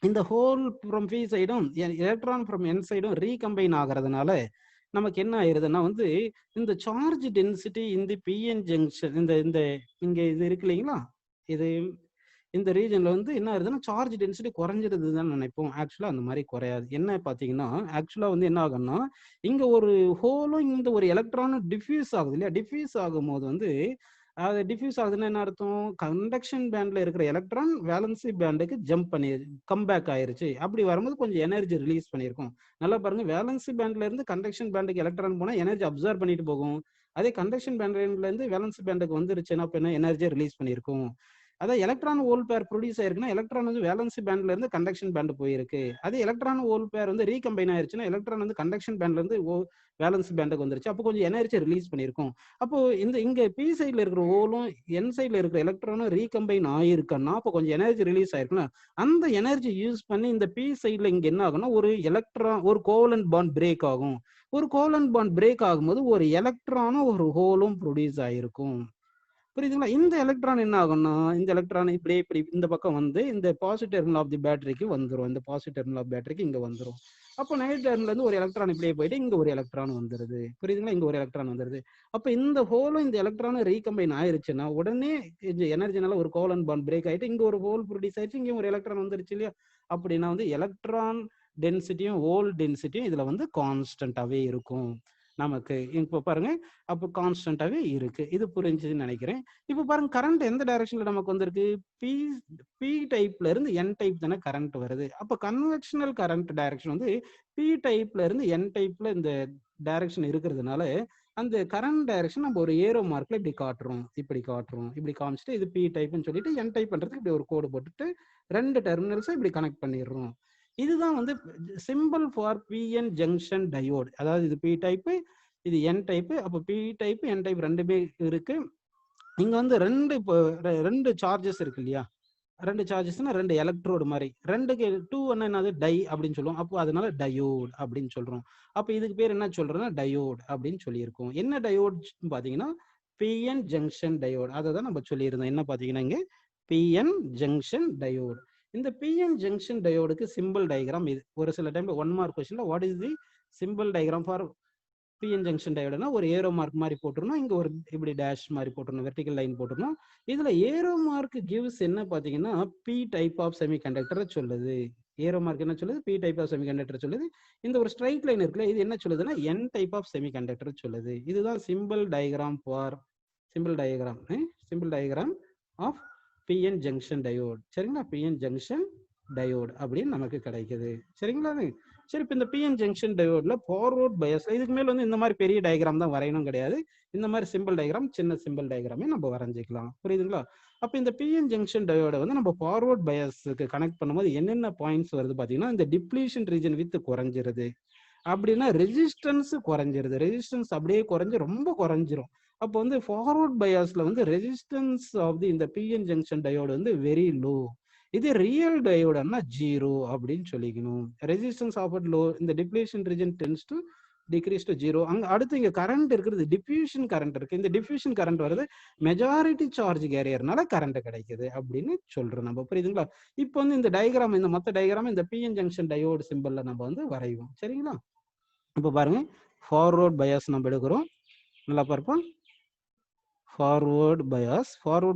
இந்த ஹோல் ஃப்ரம் பி சைடும் எலக்ட்ரான் ஃப்ரம் என் சைடும் ரீகம்பைன் ஆகிறதுனால நமக்கு என்ன ஆயிருதுன்னா வந்து இந்த சார்ஜ் டென்சிட்டி இந்த பிஎன் ஜங்ஷன் இந்த இந்த இங்க இது இருக்கு இல்லைங்களா, இது இந்த ரீஜன்ல வந்து என்ன ஆகுதுன்னா சார்ஜ் டென்சிட்டி குறைஞ்சிருதுன்னு நினைப்போம். ஆக்சுவலா அந்த மாதிரி குறையாது. என்ன பாத்தீங்கன்னா ஆக்சுவலா வந்து என்ன ஆகும்னா இங்க ஒரு ஹோலும் இந்த ஒரு எலக்ட்ரானும் டிஃப்யூஸ் ஆகுது இல்லையா, டிஃப்யூஸ் ஆகும் போது வந்து அது டிஃப்யூஸ் ஆகுதுன்னா என்ன அர்த்தம், கண்டக்ஷன் பேண்ட்ல இருக்கிற எலக்ட்ரான் வேலன்சி பேண்டுக்கு ஜம்ப் பண்ணி கம்பேக் ஆயிருச்சு. அப்படி வரும்போது கொஞ்சம் எனர்ஜி ரிலீஸ் பண்ணியிருக்கும். நல்லா பாருங்க, வேலன்சி பேண்ட்ல இருந்து கண்டக்ஷன் பேண்டுக்கு எலக்ட்ரான் போனா எனர்ஜி அப்சர்வ் பண்ணிட்டு போகும். அதே கண்டக்ஷன் பேண்ட்ல இருந்து வேலன்சி பேண்டுக்கு வந்துருச்சுன்னா அப்ப என்ன எனர்ஜி ரிலீஸ் பண்ணியிருக்கும். அதான் எலக்ட்ரான் ஹோல் பேர் ப்ரொடியூஸ் ஆயிருக்குன்னா எலக்ட்ரான் வந்து வேலன்சி பேண்ட்ல இருந்து கண்டக்ஷன் பேண்ட் போயிருக்கு. அதே எலக்ட்ரான் ஹோல் பேர் வந்து ரீகம்பைன் ஆயிருச்சுன்னா எலக்ட்ரான் வந்து கண்டக்ஷன் பேண்ட்ல இருந்து வேலன்சி பேண்டுக்கு வந்துருச்சு. அப்போ கொஞ்சம் எனர்ஜி ரிலீஸ் பண்ணியிருக்கும். அப்போ இங்க பி சைட்ல இருக்கிற ஹோலும் என் சைட்ல இருக்கிற எலக்ட்ரானும் ரீகம்பைன் ஆயிருக்குன்னா அப்போ கொஞ்சம் எனர்ஜி ரிலீஸ் ஆயிருக்குன்னா அந்த எனர்ஜி யூஸ் பண்ணி இந்த பி சைட்ல இங்க என்ன ஆகும்னா ஒரு எலக்ட்ரான் ஒரு கோவலன்ட் பாண்ட் பிரேக் ஆகும். ஒரு கோவலன்ட் பாண்ட் பிரேக் ஆகும்போது ஒரு எலக்ட்ரானும் ஒரு ஹோலும் ப்ரொடியூஸ் ஆயிருக்கும். புரியுதுங்களா? இந்த எலக்ட்ரான் என்ன ஆகும்னா இந்த எலக்ட்ரான் இப்படி இந்த பக்கம் வந்து இந்த பாசிட்டிவ் டெர்மினல் ஆஃப் தி பேட்டரிக்கு வந்துடும். இந்த பாசிட்டிவ் டெர்மினல் ஆஃப் பேட்டரிக்கு இங்க வந்துடும். அப்போ நெகட்டிவ் டெர்மினல் இருந்து ஒரு எலக்ட்ரான் இப்படியே போயிட்டு இங்க ஒரு எலக்ட்ரான் வந்துருது. புரியுதுங்களா? இங்க ஒரு எலக்ட்ரான் வந்துருது. அப்ப இந்த ஹோலும் இந்த எலக்ட்ரானும் ரீகம்பைன் ஆயிருச்சுன்னா உடனே இந்த எனர்ஜினால ஒரு கோவலன்ட் பாண்ட் பிரேக் ஆயிட்டு இங்க ஒரு ஹோல் ப்ரொடியூஸ் ஆயிடுச்சு, இங்க ஒரு எலக்ட்ரான் வந்துருச்சு இல்லையா. அப்படின்னா வந்து எலக்ட்ரான் டென்சிட்டியும் ஹோல் டென்சிட்டியும் இதுல வந்து கான்ஸ்டன்டாவே இருக்கும் நமக்கு. இப்போ பாருங்க, அப்போ கான்ஸ்டன்டாவே இருக்கு. இது புரிஞ்சுதுன்னு நினைக்கிறேன். இப்போ பாருங்க, கரண்ட் எந்த டைரக்ஷன்ல நமக்கு வந்திருக்கு, பி பி டைப்ல இருந்து என் டைப் தானே கரண்ட் வருது. அப்போ கன்வெக்ஷனல் கரண்ட் டைரக்ஷன் வந்து பி டைப்ல இருந்து என் டைப்ல இந்த டைரக்ஷன் இருக்கிறதுனால அந்த கரண்ட் டைரக்ஷன் நம்ம ஒரு ஏரோ மார்க்ல இப்படி காட்டுறோம், இப்படி காமிச்சிட்டு இது பி டைப்னு சொல்லிட்டு என் டைப் பண்றதுக்கு இப்படி ஒரு கோடு போட்டுட்டு ரெண்டு டெர்மினல்ஸை இப்படி கனெக்ட் பண்ணிடுறோம். இதுதான் வந்து simple for PN junction diode. அதாவது இது பி டைப்பு, இது என் டைப்பு. அப்போ பி டைப் என் டைப் ரெண்டுமே இருக்கு. இங்க வந்து ரெண்டு சார்ஜஸ் இருக்கு இல்லையா, ரெண்டு சார்ஜஸ்னா ரெண்டு எலக்ட்ரோடு மாதிரி, ரெண்டுக்கு டூ என்னது டை அப்படின்னு சொல்லுவோம். அப்போ அதனால டயோட் அப்படின்னு சொல்றோம். அப்போ இதுக்கு பேர் என்ன சொல்றோம்னா டயோட் அப்படின்னு சொல்லியிருக்கோம். என்ன டயோட் பாத்தீங்கன்னா பிஎன் ஜங்ஷன் டயோட். அதை தான் நம்ம சொல்லியிருந்தோம். என்ன பாத்தீங்கன்னா இங்க பிஎன் ஜங்ஷன் டயோட். இந்த பிஎன் ஜங்ஷன் டயோடுக்கு சிம்பிள் டயக்ராம் இது. ஒரு சில டைம்ல 1 மார்க் கொஸ்டின்ல what is the simple diagram for PN junction டயோடுனா ஒரு ஏரோ மார்க் மாதிரி போட்டுருணும், இங்க ஒரு இப்படி டேஷ் மாதிரி போட்டுருணும், வெர்டிகல் லைன் போட்டுருணும். இதுல ஏரோ மார்க் கிவ்ஸ் என்ன பாத்தீங்கன்னா பி டைப் ஆஃப் செமிகண்டக்டர் சொல்லுது. ஏரோ மார்க் என்ன சொல்லுது, பி டைப் ஆஃப் செமிகண்டக்டர் சொல்லுது. இந்த ஒரு ஸ்ட்ரைட் லைன் இருக்குல்ல, இது என்ன சொல்லுதுன்னா என் டைப் ஆஃப் செமிகண்டக்டர் சொல்லுது. இதுதான் simple diagram of PN junction diode. சரிங்களா? பிஎன் ஜங்ஷன் டயோட் அப்படின்னு நமக்கு கிடைக்குது. சரிங்களா? சரி, இப்போ இந்த பிஎன் ஜங்ஷன் டயோட்ல ஃபார்வர்ட் பயாஸ் இதுக்கு மேல வந்து இந்த மாதிரி பெரிய டயக்ராம் தான் வரையணும் கிடையாது. இந்த மாதிரி சிம்பிள் டயக்ராம், சின்ன சிம்பிள் டயக்ராமே நம்ம வரைஞ்சிக்கலாம். புரியுதுங்களா? அப்போ இந்த பிஎன் ஜங்ஷன் டயோட வந்து நம்ம ஃபார்வர்ட் பயாஸுக்கு கனெக்ட் பண்ணும்போது என்னென்ன பாயிண்ட்ஸ் வருது பார்த்தீங்கன்னா, இந்த டிப்ளீஷன் ரீஜன் வித் குறைஞ்சிருது. அப்படின்னா ரெசிஸ்டன்ஸ் குறைஞ்சிருது. ரெசிஸ்டன்ஸ் அப்படியே குறைஞ்சு ரொம்ப குறைஞ்சிரும். அப்போ வந்து ஃபார்வர்ட் பயாஸ்ல வந்து ரெசிஸ்டன்ஸ் ஆஃப் தி இந்த பிஎன் ஜங்ஷன் டயோடு வந்து வெரி லோ. இது ரியல் டயோடுன்னா 0 அப்படின்னு சொல்லிக்கணும். ரெசிஸ்டன்ஸ் ஆஃப் லோ, இந்த depletion region tends to decrease to 0. அங்க அடுத்து இங்க கரண்ட் இருக்கிறது, டிஃப்யூஷன் கரண்ட் இருக்கு. இந்த டிஃப்யூஷன் கரண்ட் வருது மெஜாரிட்டி சார்ஜ் கேரியர்னால கரண்ட் கிடைக்குது அப்படின்னு சொல்றோம் நம்ம. புரியுதுங்களா? இப்போ வந்து இந்த டயக்ராம், இந்த மொத்த டயக்ராம் இந்த பிஎன் ஜங்ஷன் டயோடு சிம்பிள்ல நம்ம வந்து வரைவோம். சரிங்களா? இப்போ பாருங்க, ஃபார்வர்ட் பயாஸ் நம்ம எடுக்கிறோம். நல்லா பார்ப்போம். ஃபார்வர்ட்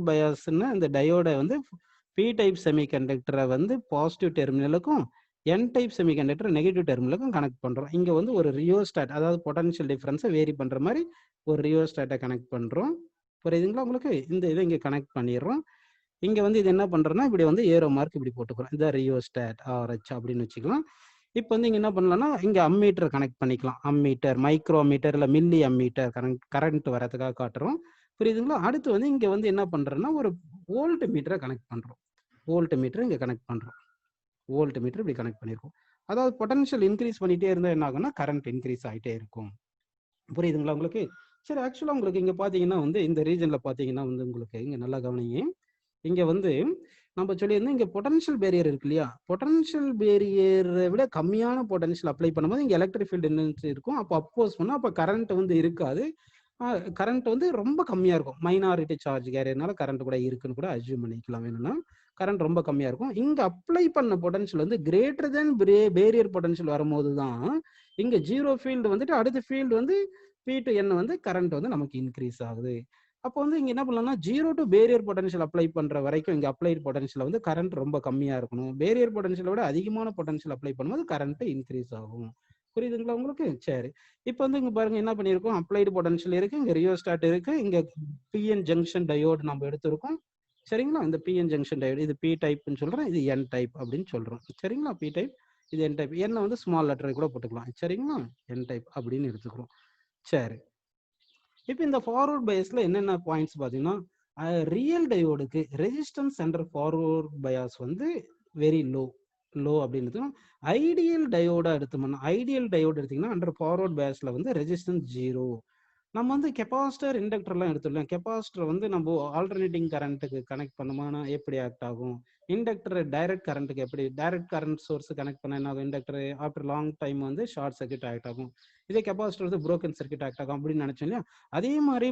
பயாஸ்ன்னா இந்த டயோடை வந்து பி டைப் செமிகண்டக்டரை வந்து பாசிட்டிவ் டெர்மினலுக்கும் என் டைப் செமிகண்டக்டர் நெகட்டிவ் டெர்மினலுக்கும் கனெக்ட் பண்றோம். இங்க வந்து ஒரு ரியோஸ்டாட், அதாவது பொட்டன்ஷியல் டிஃபரன்ஸை வேரி பண்ற மாதிரி ஒரு ரியோஸ்டாட்டை கனெக்ட் பண்றோம். புரியுதுங்களா உங்களுக்கு? இந்த இதை இங்க கனெக்ட் பண்ணிடுறோம். இங்க வந்து இது என்ன பண்றோம்னா, இப்படி வந்து ஏரோ மார்க் இப்படி போட்டுக்கிறோம். இதை ரியோஸ்டாட் ஆர்ஹெச் அப்படின்னு வச்சுக்கலாம். இப்போ வந்து இங்க என்ன பண்ணலாம்னா, இங்க அம்மீட்டர் கனெக்ட் பண்ணிக்கலாம். அம்மீட்டர், மைக்ரோமீட்டர் இல்ல மில்லி அம்மீட்டர் கரண்ட் வரதுக்காக காட்டுறோம். புரியுதுங்களா? அடுத்து வந்து இங்க வந்து என்ன பண்றோம்னா, ஒரு வோல்ட் மீட்டரை கனெக்ட் பண்றோம். வோல்ட் மீட்டர் இங்க கனெக்ட் பண்றோம். வோல்ட் மீட்டர் இப்படி கனெக்ட் பண்ணிருக்கோம். அதாவது பொட்டன்ஷியல் இன்க்ரீஸ் பண்ணிட்டே இருந்தா என்ன ஆகும்னா, கரண்ட் இன்க்ரீஸ் ஆகிட்டே இருக்கும். புரியுதுங்களா உங்களுக்கு? சரி, ஆக்சுவலா உங்களுக்கு இங்க பாத்தீங்கன்னா வந்து இந்த ரீஜன்ல பாத்தீங்கன்னா வந்து உங்களுக்கு இங்க நல்லா கவனிங்க. இங்க வந்து நம்ம சொல்லியிருந்தோம், இங்க பொட்டன்ஷியல் பேரியர் இருக்கு இல்லையா? பொட்டன்ஷியல் பேரியரை விட கம்மியான பொட்டன்ஷியல் அப்ளை பண்ணும்போது இங்க எலக்ட்ரிக் ஃபீல்டு என்ன இருக்கும்? அப்போ அப்போஸ் பண்ணா அப்போ கரண்ட் வந்து இருக்காது. கரண்ட் வந்து ரொம்ப கம்மியா இருக்கும். மைனாரிட்டி சார்ஜ் கேரியர்னால கரண்ட் கூட இருக்குன்னு கூட அஸ்யூம் பண்ணிக்கலாம். வேணும்னா கரண்ட் ரொம்ப கம்மியா இருக்கும். இங்க அப்ளை பண்ண பொட்டன்ஷியல் வந்து கிரேட்டர் தென் பேரியர் பொட்டன்ஷியல் வரும்போது தான் இங்க ஜீரோ ஃபீல்டு வந்துட்டு அடுத்த ஃபீல்டு வந்து பி டு என் வந்து கரண்ட் வந்து நமக்கு இன்க்ரீஸ் ஆகுது. அப்போ வந்து இங்க என்ன பண்ணலாம்னா, zero to barrier potential apply பண்ற வரைக்கும் இங்க அப்ளைட் பொட்டன்ஷியல் வந்து கரண்ட் ரொம்ப கம்மியா இருக்கணும். பேரியர் பொட்டன்ஷியலை விட அதிகமான பொட்டன்ஷியல் அப்ளை பண்ணும்போது கரண்ட் இன்க்ரீஸ் ஆகும். புரியுதுங்களா உங்களுக்கு? சரி, இப்போ வந்து இங்க பாருங்க என்ன பண்ணிருக்கோம், அப்ளைடு பொட்டன்ஷியல் இருக்கு, இங்க ரியோஸ்டாட் இருக்கு, இங்க பிஎன் ஜங்ஷன் டயோடு நம்ம எடுத்திருக்கோம். சரிங்களா? இந்த பிஎன் ஜங்ஷன் டயோடு இது பி டைப்னு சொல்றோம், இது என் டைப் அப்படின்னு சொல்றோம். சரிங்களா? பி டைப், இது என் டைப். என்ன வந்து ஸ்மால் லெட்டரை கூட போட்டுக்கலாம். சரிங்களா? என் டைப் அப்படின்னு எடுத்துக்கிறோம். சரி, இப்போ இந்த ஃபார்வர்ட் பயாஸ்ல என்னென்ன பாயிண்ட்ஸ் பார்த்தீங்கன்னா, ரியல் டயோடுக்கு ரெசிஸ்டன்ஸ் அண்டர் ஃபார்வர்ட் பயாஸ் வந்து வெரி லோ அப்படின்னு. ஐடியல் டயோடா எடுத்தோம்னா, ஐடியல் டயோடு எடுத்தீங்கன்னா அண்டர் ஃபார்வர்ட் பயாஸ்ல வந்து ரெசிஸ்டன்ஸ் 0. நம்ம வந்து கெப்பாசிட்டர் இண்டக்டர்லாம் எடுத்துடலாம். கெப்பாசிட்டர் வந்து நம்ம ஆல்டர்னேட்டிங் கரண்ட்டுக்கு கனெக்ட் பண்ணோம்னா எப்படி ஆக்ட் ஆகும்? இண்டக்டர் டைரக்ட் கரண்ட்டுக்கு எப்படி, டைரக்ட் கரண்ட் சோர்ஸ் கனெக்ட் பண்ண என்ன ஆகும்? இண்டக்டர் ஆஃப்டர் லாங் டைம் வந்து ஷார்ட் சர்க்யூட் ஆக்ட் ஆகும். இதே கெப்பாசிட்டர் வந்து புரோக்கன் சர்க்யூட் ஆக்ட் ஆகும் அப்படின்னு நினைச்சோம் இல்லையா? அதே மாதிரி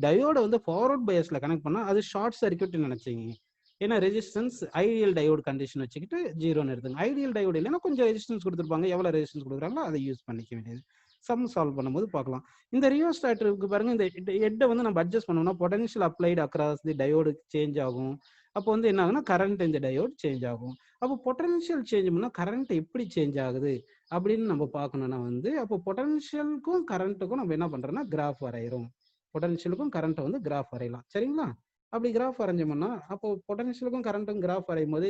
டயோட வந்து ஃபார்வர்ட் பயாஸ்ல கனெக்ட் பண்ணா அது ஷார்ட் சர்க்யூட் நினைச்சீங்க. ஏன்னா ரெசிஸ்டன்ஸ் ஐடியல் டயோடு கண்டிஷன் வச்சுக்கிட்டு 0ன்னு எடுத்துங்க. ஐடியல் டயோடு இல்லைன்னா கொஞ்சம் ரெசிஸ்டன்ஸ் கொடுத்துருப்பாங்க. எவ்வளவு ரெசிஸ்டன்ஸ் கொடுக்குறாங்களோ அதை யூஸ் பண்ணிக்க வேண்டியது. சம் சால்வ் பண்ணும்போது பார்க்கலாம். இந்த ரியோஸ்டாட் இருக்கு பாருங்க, இந்த ஹெட்டை வந்து நம்ம அட்ஜஸ்ட் பண்ணோம்னா potential applied across the diode change ஆகும். அப்போ வந்து என்ன ஆகுனா, கரண்ட் இந்த டயோடு சேஞ்ச் ஆகும். அப்போ பொட்டன்ஷியல் சேஞ்ச் பண்ணா கரண்ட் எப்படி சேஞ்ச் ஆகுது அப்படின்னு நம்ம பார்க்கணும்னா வந்து, அப்போ பொட்டன்ஷியலுக்கும் கரண்ட்டுக்கும் நம்ம என்ன பண்றோம்னா கிராஃப் வரைகிறோம். பொட்டன்ஷியலுக்கும் கரண்ட்டை வந்து கிராஃப் வரையலாம். சரிங்களா? அப்படி கிராஃப் வரைஞ்சோம்னா அப்போ பொட்டன்ஷியலுக்கும் கரண்ட்டும் கிராஃப் வரையும் போது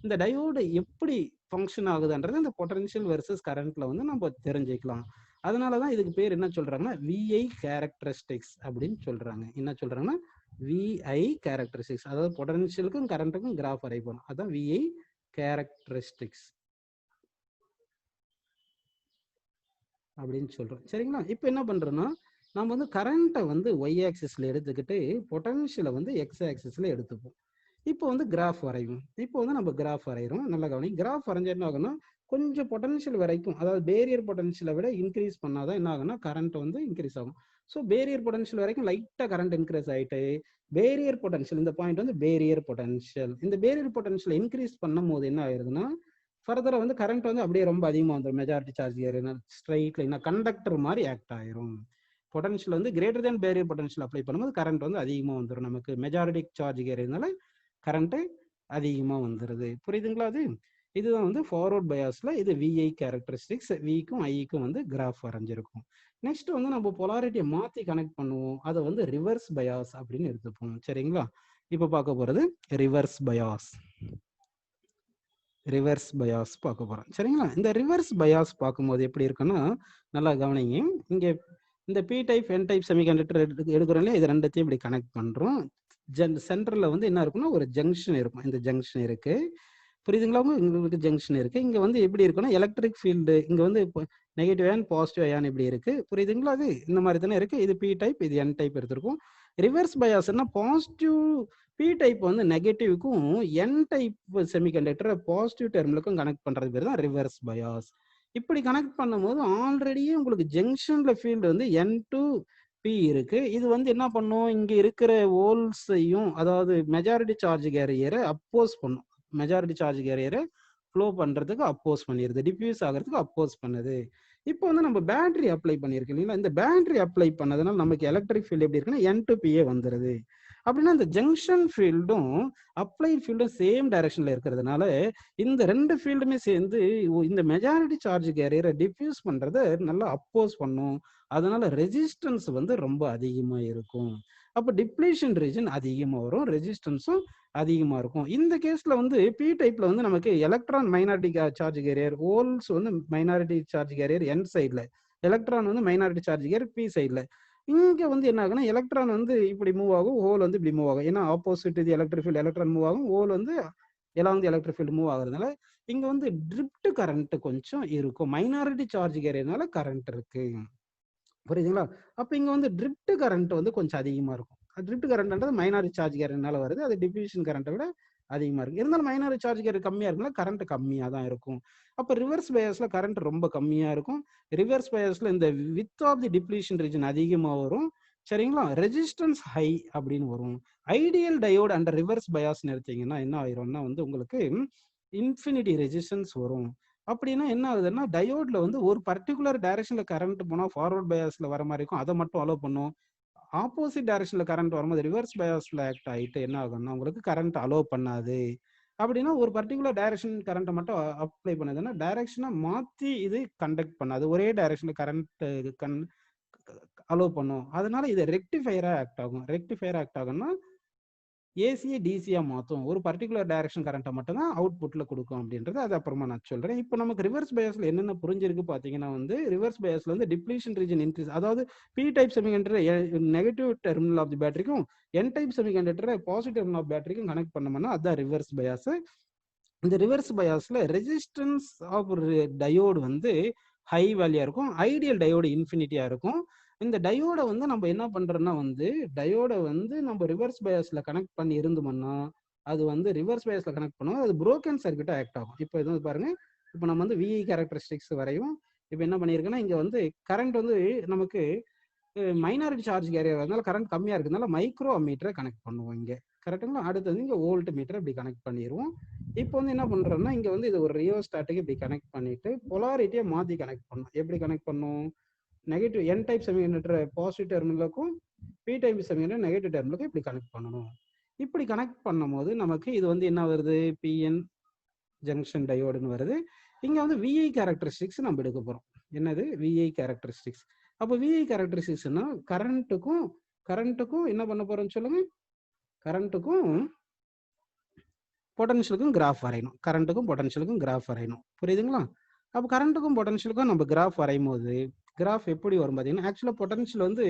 இந்த டயோடு எப்படி ஃபங்க்ஷன் ஆகுதுன்றது இந்த பொட்டன்ஷியல் வெர்சஸ் கரண்ட்ல வந்து நம்ம தெரிஞ்சுக்கலாம். அதனாலதான் இதுக்கு பேர் என்ன சொல்றாங்கன்னா விஐ கேரக்டரிஸ்டிக்ஸ் அப்படின்னு சொல்றாங்க. என்ன சொல்றாங்கன்னா விஐ கேரக்டரிஸ்டிக்ஸ், அதாவது பொட்டன்ஷியலுக்கும் கரண்ட்டுக்கும் கிராஃப் வரைய போறோம். அதான் விஐ கேரக்டரிஸ்டிக்ஸ் அப்படின்னு சொல்றோம். சரிங்களா? இப்போ என்ன பண்றோம்னா, நம்ம வந்து கரண்ட்டை வந்து ஒய் ஆக்சிஸ்ல எடுத்துக்கிட்டு பொட்டன்ஷியலை வந்து எக்ஸ் ஆக்சிஸ்ல எடுத்துப்போம். இப்போ வந்து கிராஃப் வரையும். இப்போ வந்து நம்ம கிராஃப் வரைகிறோம். நல்லா கவனி. கிராஃப் வரைஞ்சா என்ன ஆகும்னா, கொஞ்சம் பொட்டன்ஷியல் வரைக்கும், அதாவது பேரியர் பொட்டன்ஷியலை விட இன்க்ரீஸ் பண்ணாதான் என்ன ஆகும்னா கரண்ட் வந்து இன்க்ரீஸ் ஆகும். ஸோ பேரியர் பொட்டன்ஷியல் வரைக்கும் லைட்டாக கரண்ட் இன்க்ரீஸ் ஆகிட்டு பேரியர் பொட்டன்ஷியல், இந்த பாயிண்ட் வந்து பேரியர் பொட்டன்ஷியல், இந்த பேரியர் பொட்டன்ஷியல் இன்க்ரீஸ் பண்ணும் போது என்ன ஆயிருதுன்னா, ஃபர்தரா வந்து கரண்ட் வந்து அப்படியே ரொம்ப அதிகமாக வந்துடும். மெஜாரிட்டி சார்ஜ் ஏரியா ஸ்ட்ரைட் லைனா கண்டக்டர் மாதிரி ஆக்ட் ஆயிரும். பொட்டன்ஷியல் வந்து greater than barrier potential apply பண்ணும்போது கரண்ட் வந்து அதிகமாக வந்துடும். நமக்கு மெஜாரிட்டி சார்ஜ் ஏரியானால கரண்ட் அதிகமா வந்துருது. புரியுதுங்களா? அது இதுதான் வந்து ஃபார்வர்ட் பயாஸ்ல இது விஐ கேரக்டரிஸ்டிக்ஸ். விக்கும் ஐக்கும் வந்து கிராஃப் வரைஞ்சிருக்கும். நெக்ஸ்ட் வந்து நம்ம பொலாரிட்டியை மாத்தி கனெக்ட் பண்ணுவோம். அதை வந்து ரிவர்ஸ் பயாஸ் அப்படின்னு எடுத்துப்போம். சரிங்களா? இப்ப பார்க்க போறது ரிவர்ஸ் பயாஸ். ரிவர்ஸ் பயாஸ் பார்க்க போறோம். சரிங்களா? இந்த ரிவர்ஸ் பயாஸ் பார்க்கும்போது எப்படி இருக்குன்னா, நல்லா கவனிங்க. இங்க இந்த P type, N type semiconductor எடுக்கிறோம் இல்லையா? இது 2த்தையும் இப்படி கனெக்ட் பண்றோம். சென்டர்ல வந்து என்ன இருக்குன்னா, ஒரு ஜங்ஷன் இருக்கும். இந்த ஜங்ஷன் இருக்கு. புரியுதுங்களா? உங்களுக்கு ஜங்ஷன் இருக்கு. இங்க வந்து எப்படி இருக்குன்னா, எலக்ட்ரிக் ஃபீல்டு இங்க வந்து நெகட்டிவ் அயன், பாசிட்டிவ் அயான் இப்படி இருக்கு. புரியுதுங்களா? அது இந்த மாதிரி தானே இருக்கு. இது பி டைப், இது என் டைப் எடுத்திருக்கும். ரிவர்ஸ் பயாஸ்னா பாசிட்டிவ் பி டைப் வந்து நெகட்டிவ்க்கும், என் டைப் செமிகண்டக்டரை பாசிட்டிவ் டெர்மினலுக்கும் கனெக்ட் பண்றது பேர் தான் ரிவர்ஸ் பயாஸ். இப்படி கனெக்ட் பண்ணும்போது ஆல்ரெடியே உங்களுக்கு ஜங்ஷன்ல ஃபீல்டு வந்து என் டு பி இருக்கு. இது வந்து என்ன பண்ணும், இங்க இருக்கிற ஹோல்ஸையும், அதாவது மெஜாரிட்டி சார்ஜ் கேரியரை அப்போஸ் பண்ணும். மெஜாரிட்டி சார்ஜ் கேரியரை ஃப்ளோ பண்றதுக்கு அப்போஸ் பண்ணிடுது, டிஃப்யூஸ் ஆகிறதுக்கு அப்போஸ் பண்ணுது. இப்போ வந்து நம்ம பேட்டரி அப்ளை பண்ணியிருக்கு இல்லைங்களா? இந்த பேட்டரி அப்ளை பண்ணதுனால நமக்கு எலக்ட்ரிக் ஃபீல்டு எப்படி இருக்குன்னா என் டு பியே வந்துடுது. அப்படின்னா இந்த ஜங்ஷன் ஃபீல்டும் அப்ளைட் ஃபீல்டும் சேம் டைரக்ஷன்ல இருக்கிறதுனால இந்த 2 ஃபீல்டுமே சேர்ந்து இந்த மெஜாரிட்டி சார்ஜ் கேரியரை டிஃப்யூஸ் பண்றதை நல்லா அப்போஸ் பண்ணும். அதனால ரெசிஸ்டன்ஸ் வந்து ரொம்ப அதிகமா இருக்கும். அப்ப டிப்ளீஷன் ரீஜன் அதிகமா வரும், ரெசிஸ்டன்ஸும் அதிகமா இருக்கும். இந்த கேஸ்ல வந்து பி டைப்ல வந்து நமக்கு electron minority charge carrier, holes வந்து மைனாரிட்டி சார்ஜ் கேரியர் என் சைட்ல, எலக்ட்ரான் வந்து மைனாரிட்டி சார்ஜ் கேரியர் பி சைட்ல. இங்க வந்து என்ன ஆகுனா, எலக்ட்ரான் வந்து இப்படி மூவ் ஆகும், ஹோல் வந்து இப்படி மூவ் ஆகும். ஏன்னா ஆப்போசிட் இது எலக்ட்ரிக் ஃபீல்ட், எலக்ட்ரான் மூவ் ஆகும், ஹோல் வந்து எல்லாம் வந்து எலக்ட்ரிக் ஃபீல்டு மூவ் ஆகுறதுனால இங்க வந்து ட்ரிப்ட் கரண்ட் கொஞ்சம் இருக்கும். மைனாரிட்டி சார்ஜ் கேரியர்னால கரண்ட் இருக்கு. புரியுதுங்களா? அப்ப இங்க வந்து ட்ரிப்ட் கரண்ட் வந்து கொஞ்சம் அதிகமா இருக்கும். ட்ரிப்ட் கரண்ட்ன்றது மைனாரிட்டி சார்ஜ் கேரியர்னால வருது. அது டிஃப்யூஷன் கரண்ட்டை விட அதிகமா இருக்கு. இருந்தாலும் மைனாரிட்டி சார்ஜ் கேரியர் கம்மியா இருக்குன்னா கரண்ட் கம்மியா தான் இருக்கும். அப்ப ரிவர்ஸ் பயாஸ்ல கரண்ட் ரொம்ப கம்மியா இருக்கும். ரிவர்ஸ் பயாஸ்ல இந்த width of the depletion region அதிகமா வரும். சரிங்களா? ரெசிஸ்டன்ஸ் ஹை அப்படின்னு வரும். Ideal diode under reverse bias எடுத்தீங்கன்னா என்ன ஆயிரும்னா வந்து உங்களுக்கு இன்ஃபினிட்டி ரெசிஸ்டன்ஸ் வரும். அப்படின்னா என்ன ஆகுதுன்னா, டயோட்ல வந்து ஒரு பர்டிகுலர் டைரக்ஷன்ல கரண்ட் போனா ஃபார்வர்ட் பயாஸ்ல வர மாதிரி இருக்கும். அதை மட்டும் அலோ பண்ணும். ஆப்போசிட் டைரக்ஷன்ல கரண்ட் வரும்போது ரிவர்ஸ் பயாஸ்ல ஆக்ட் ஆகிட்டு என்ன ஆகும்னா உங்களுக்கு கரண்ட் அலோ பண்ணாது. அப்படின்னா ஒரு பர்டிகுலர் டைரக்ஷன் கரண்ட்டை மட்டும் அப்ளை பண்ணதுன்னா டைரக்ஷனை மாத்தி இது கண்டக்ட் பண்ணாது. ஒரே டைரக்ஷன்ல கரண்ட் கன் அலோ பண்ணும். அதனால இது ரெக்டிஃபையரா ஆக்ட் ஆகும். ரெக்டிஃபையர் ஆக்ட் ஆகும்னா ஏசியை டிசியா மாற்றும். ஒரு பர்டிகுலர் டைரக்ஷன் கரண்ட்டை மட்டும் தான் அவுட்புட்ல கொடுக்கும் அப்படின்றது அது அப்புறமா நான் சொல்றேன். இப்போ நமக்கு ரிவர்ஸ் பயாஸ்ல என்னென்ன புரிஞ்சிருக்கு பார்த்தீங்கன்னா வந்து ரிவர்ஸ் பயாஸ்ல வந்து டிப்ளீஷன் ரீஜன் இன்க்ரீஸ், அதாவது P type semiconductor negative terminal of the பேட்டரிக்கும் என் டைப் செமிகண்டக்டரை பாசிட்டிவ் டெர்மினல் ஆஃப் பேட்டரிக்கும் கனெக்ட் பண்ணோம்னா அதுதான் ரிவர்ஸ் பயாஸ். இந்த ரிவர்ஸ் பயாஸ்ல ரெசிஸ்டன்ஸ் ஆஃப் டயோடு வந்து ஹை வேல்யூா இருக்கும், ஐடியல் டயோடு இன்ஃபினிட்டியா இருக்கும். இந்த டயோடை வந்து நம்ம என்ன பண்றோம்னா வந்து டயோடை வந்து நம்ம ரிவர்ஸ் பயாஸ்ல கனெக்ட் பண்ணி இருந்தோம்னா அது வந்து ரிவர்ஸ் பயாஸ்ல கனெக்ட் பண்ணுவோம், அது புரோக்கன் சர்க்யூட்டா ஆக்ட் ஆகும். இப்போ இது பாருங்க, இப்போ நம்ம வந்து விஐ கேரக்டரிஸ்டிக்ஸ் வரையும். இப்போ என்ன பண்ணியிருக்கேன்னா இங்க வந்து கரண்ட் வந்து நமக்கு மைனாரிட்டி சார்ஜ் கேரியர் அதனால கரண்ட் கம்மியா இருக்கிறதுனால மைக்ரோ அம்மீட்டரை கனெக்ட் பண்ணுவோம் இங்க. கரெக்டுங்களா? அடுத்து வந்து இங்க வோல்ட் மீட்டர் இப்படி கனெக்ட் பண்ணிடுவோம். இப்போ வந்து என்ன பண்றோம்னா இங்க வந்து இது ஒரு ரியோ ஸ்டாட்டுக்கு இப்படி கனெக்ட் பண்ணிட்டு பொலாரிட்டியை மாத்தி கனெக்ட் பண்ணும். எப்படி கனெக்ட் பண்ணும்? Negative N type semiconductor positive டெர்மினலுக்கும் பி டைப் செமிகண்டக்டர் நெகட்டிவ் டெர்மினலுக்கும் இப்படி கனெக்ட் பண்ணணும். இப்படி கனெக்ட் பண்ணும்போது நமக்கு இது வந்து என்ன வருது? பிஎன் ஜங்ஷன் டயோடுன்னு வருது. இங்க வந்து விஐ கேரக்டரிஸ்டிக்ஸ் நம்ம எடுக்க போறோம். என்னது? VI characteristics. அப்போ விஐ கேரக்டரிஸ்டிக்ஸ்னா கரண்ட்டுக்கும் என்ன பண்ண போறோம்னு சொல்லுங்க? கரண்ட்டுக்கும் பொட்டன்ஷியலுக்கும் கிராஃப் வரையணும். கரண்ட்டுக்கும் பொட்டன்ஷியலுக்கும் கிராஃப் வரையணும். புரியுதுங்களா? அப்போ கரண்ட்டுக்கும் பொட்டன்ஷியலுக்கும் நம்ம கிராஃப் வரையும் போது கிராஃப் எப்படி வரும் பார்த்தீங்கன்னா, ஆக்சுவலாக பொட்டன்ஷியல் வந்து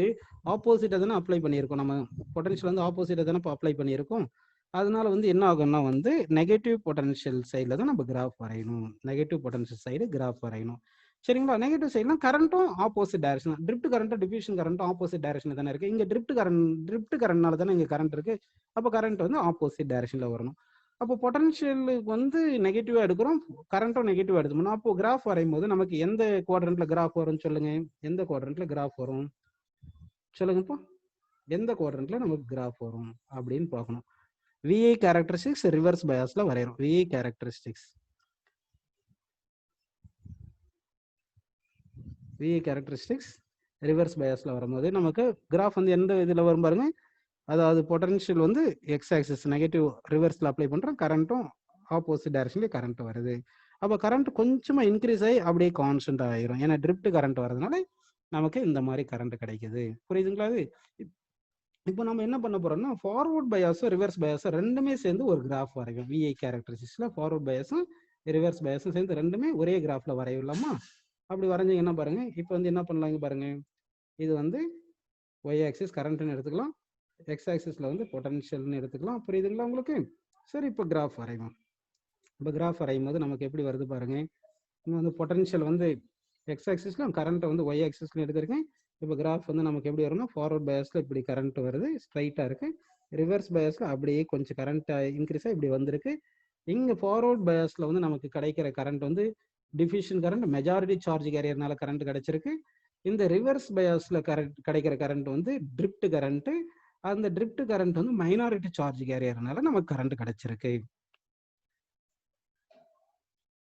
ஆப்போசிட்டை தானே அப்ளை பண்ணியிருக்கோம். நம்ம பொட்டன்ஷியல் வந்து ஆப்போசிட்டை தானே இப்போ அப்ளை பண்ணியிருக்கோம். அதனால வந்து என்ன ஆகும்னா வந்து நெகட்டிவ் பொட்டன்ஷியல் சைடில் தான் நம்ம கிராஃப் வரையணும். நெகட்டிவ் பொட்டன்ஷியல் சைடு கிராஃப் வரையணும். சரிங்களா? நெகட்டிவ் சைட்லாம் கரண்ட்டும் ஆப்போசிட் டைரக்ஷன், ட்ரிப்ட் கரண்ட்டும் டிஃப்யூஷன் கரண்ட்டும் ஆப்போசிட் டைரக்ஷன் தானே இருக்கு. இங்கே ட்ரிப்ட் கரண்ட்னால தானே இங்கே கரண்ட் இருக்கு. அப்போ கரண்ட் வந்து ஆப்போசிட் டைரக்ஷன்ல வரணும். அப்போ பொட்டன்ஷியலுக்கு வந்து நெகட்டிவா எடுக்கிறோம், கரண்ட்டும் நெகட்டிவா எடுத்தோம்னா அப்போ கிராஃப் வரையும் போது நமக்கு எந்த குவாட்ரண்ட்ல கிராஃப் வரும்னு சொல்லுங்க? எந்த குவாட்ரண்ட்ல கிராஃப் வரும் சொல்லுங்க? இப்போ எந்த குவாட்ரண்ட்ல நமக்கு கிராஃப் வரும் அப்படின்னு பார்க்கணும். விஐ கேரக்டரிஸ்டிக்ஸ் ரிவர்ஸ் பயாஸ்ல வரையறோம். விஐ கேரக்டரிஸ்டிக்ஸ் ரிவர்ஸ் பயாஸ்ல வரும்போது நமக்கு கிராஃப் வந்து எந்த இதுல வரும் பாருங்க. அதாவது பொட்டன்ஷியல் வந்து எக்ஸ் ஆக்சிஸ் நெகட்டிவ் ரிவர்ஸ்ல அப்ளை பண்றோம், கரண்ட்டும் ஆப்போசிட் டைரக்ஷன்ல கரண்ட் வருது. அப்போ கரண்ட் கொஞ்சமா இன்க்ரீஸ் ஆகி அப்படியே கான்ஸ்டன்ட் ஆயிரும். ஏன்னா ட்ரிப்ட் கரண்ட் வரதுனால நமக்கு இந்த மாதிரி கரண்ட் கிடைக்குது. புரியுதுங்களா? அது இப்போ நம்ம என்ன பண்ண போறோம்னா ஃபார்வர்ட் பயாஸும் ரிவர்ஸ் பயாஸும் ரெண்டுமே சேர்ந்து ஒரு கிராஃப் வரைக்கும். விஐ கேரக்டரிஸ்டிக்ஸ்ல ஃபார்வர்ட் பயாஸும் ரிவர்ஸ் பயாஸும் சேர்ந்து ரெண்டுமே ஒரே கிராஃப்ல வரையலாமா? அப்படி வரைஞ்சிங்கன்னா பாருங்க, இப்போ வந்து என்ன பண்ணலாங்க பாருங்க, இது வந்து ஒய் ஆக்சிஸ் கரண்ட்னு எடுத்துக்கலாம், எக்ஸ் ஆக்சிஸ்ல வந்து பொட்டன்ஷியல்னு எடுத்துக்கலாம். புரியுதுங்களா உங்களுக்கு? சரி, இப்போ கிராஃப் வரைவோம். இப்போ கிராஃப் வரையும் போது நமக்கு எப்படி வருது பாருங்க, இங்கே வந்து பொட்டன்ஷியல் வந்து எக்ஸ் ஆக்சிஸ்லையும் கரண்ட்டை வந்து ஒய் ஆக்சிஸ்லையும் எடுத்திருக்கேன். இப்போ கிராஃப் வந்து நமக்கு எப்படி வரும்னா, ஃபார்வர்ட் பயாஸில் இப்படி கரண்ட் வருது, ஸ்ட்ரைட்டாக இருக்கு. ரிவர்ஸ் பயாஸில் அப்படியே கொஞ்சம் கரண்ட் இன்க்ரீஸாக இப்படி வந்திருக்கு. இங்கே ஃபார்வர்ட் பயாஸில் வந்து நமக்கு கிடைக்கிற கரண்ட் வந்து டிஃபியூஷன் கரண்ட், மெஜாரிட்டி சார்ஜ் கேரியர்னால கரண்ட் கிடைச்சிருக்கு. இந்த ரிவர்ஸ் பயாஸில் கரண்ட் கிடைக்கிற கரண்ட் வந்து ட்ரிப்ட் கரண்ட். அந்த ட்ரிப்ட் கரண்ட் வந்து மைனாரிட்டி சார்ஜ் கேரியர்னால நமக்கு கரண்ட் கிடைச்சிருக்கு.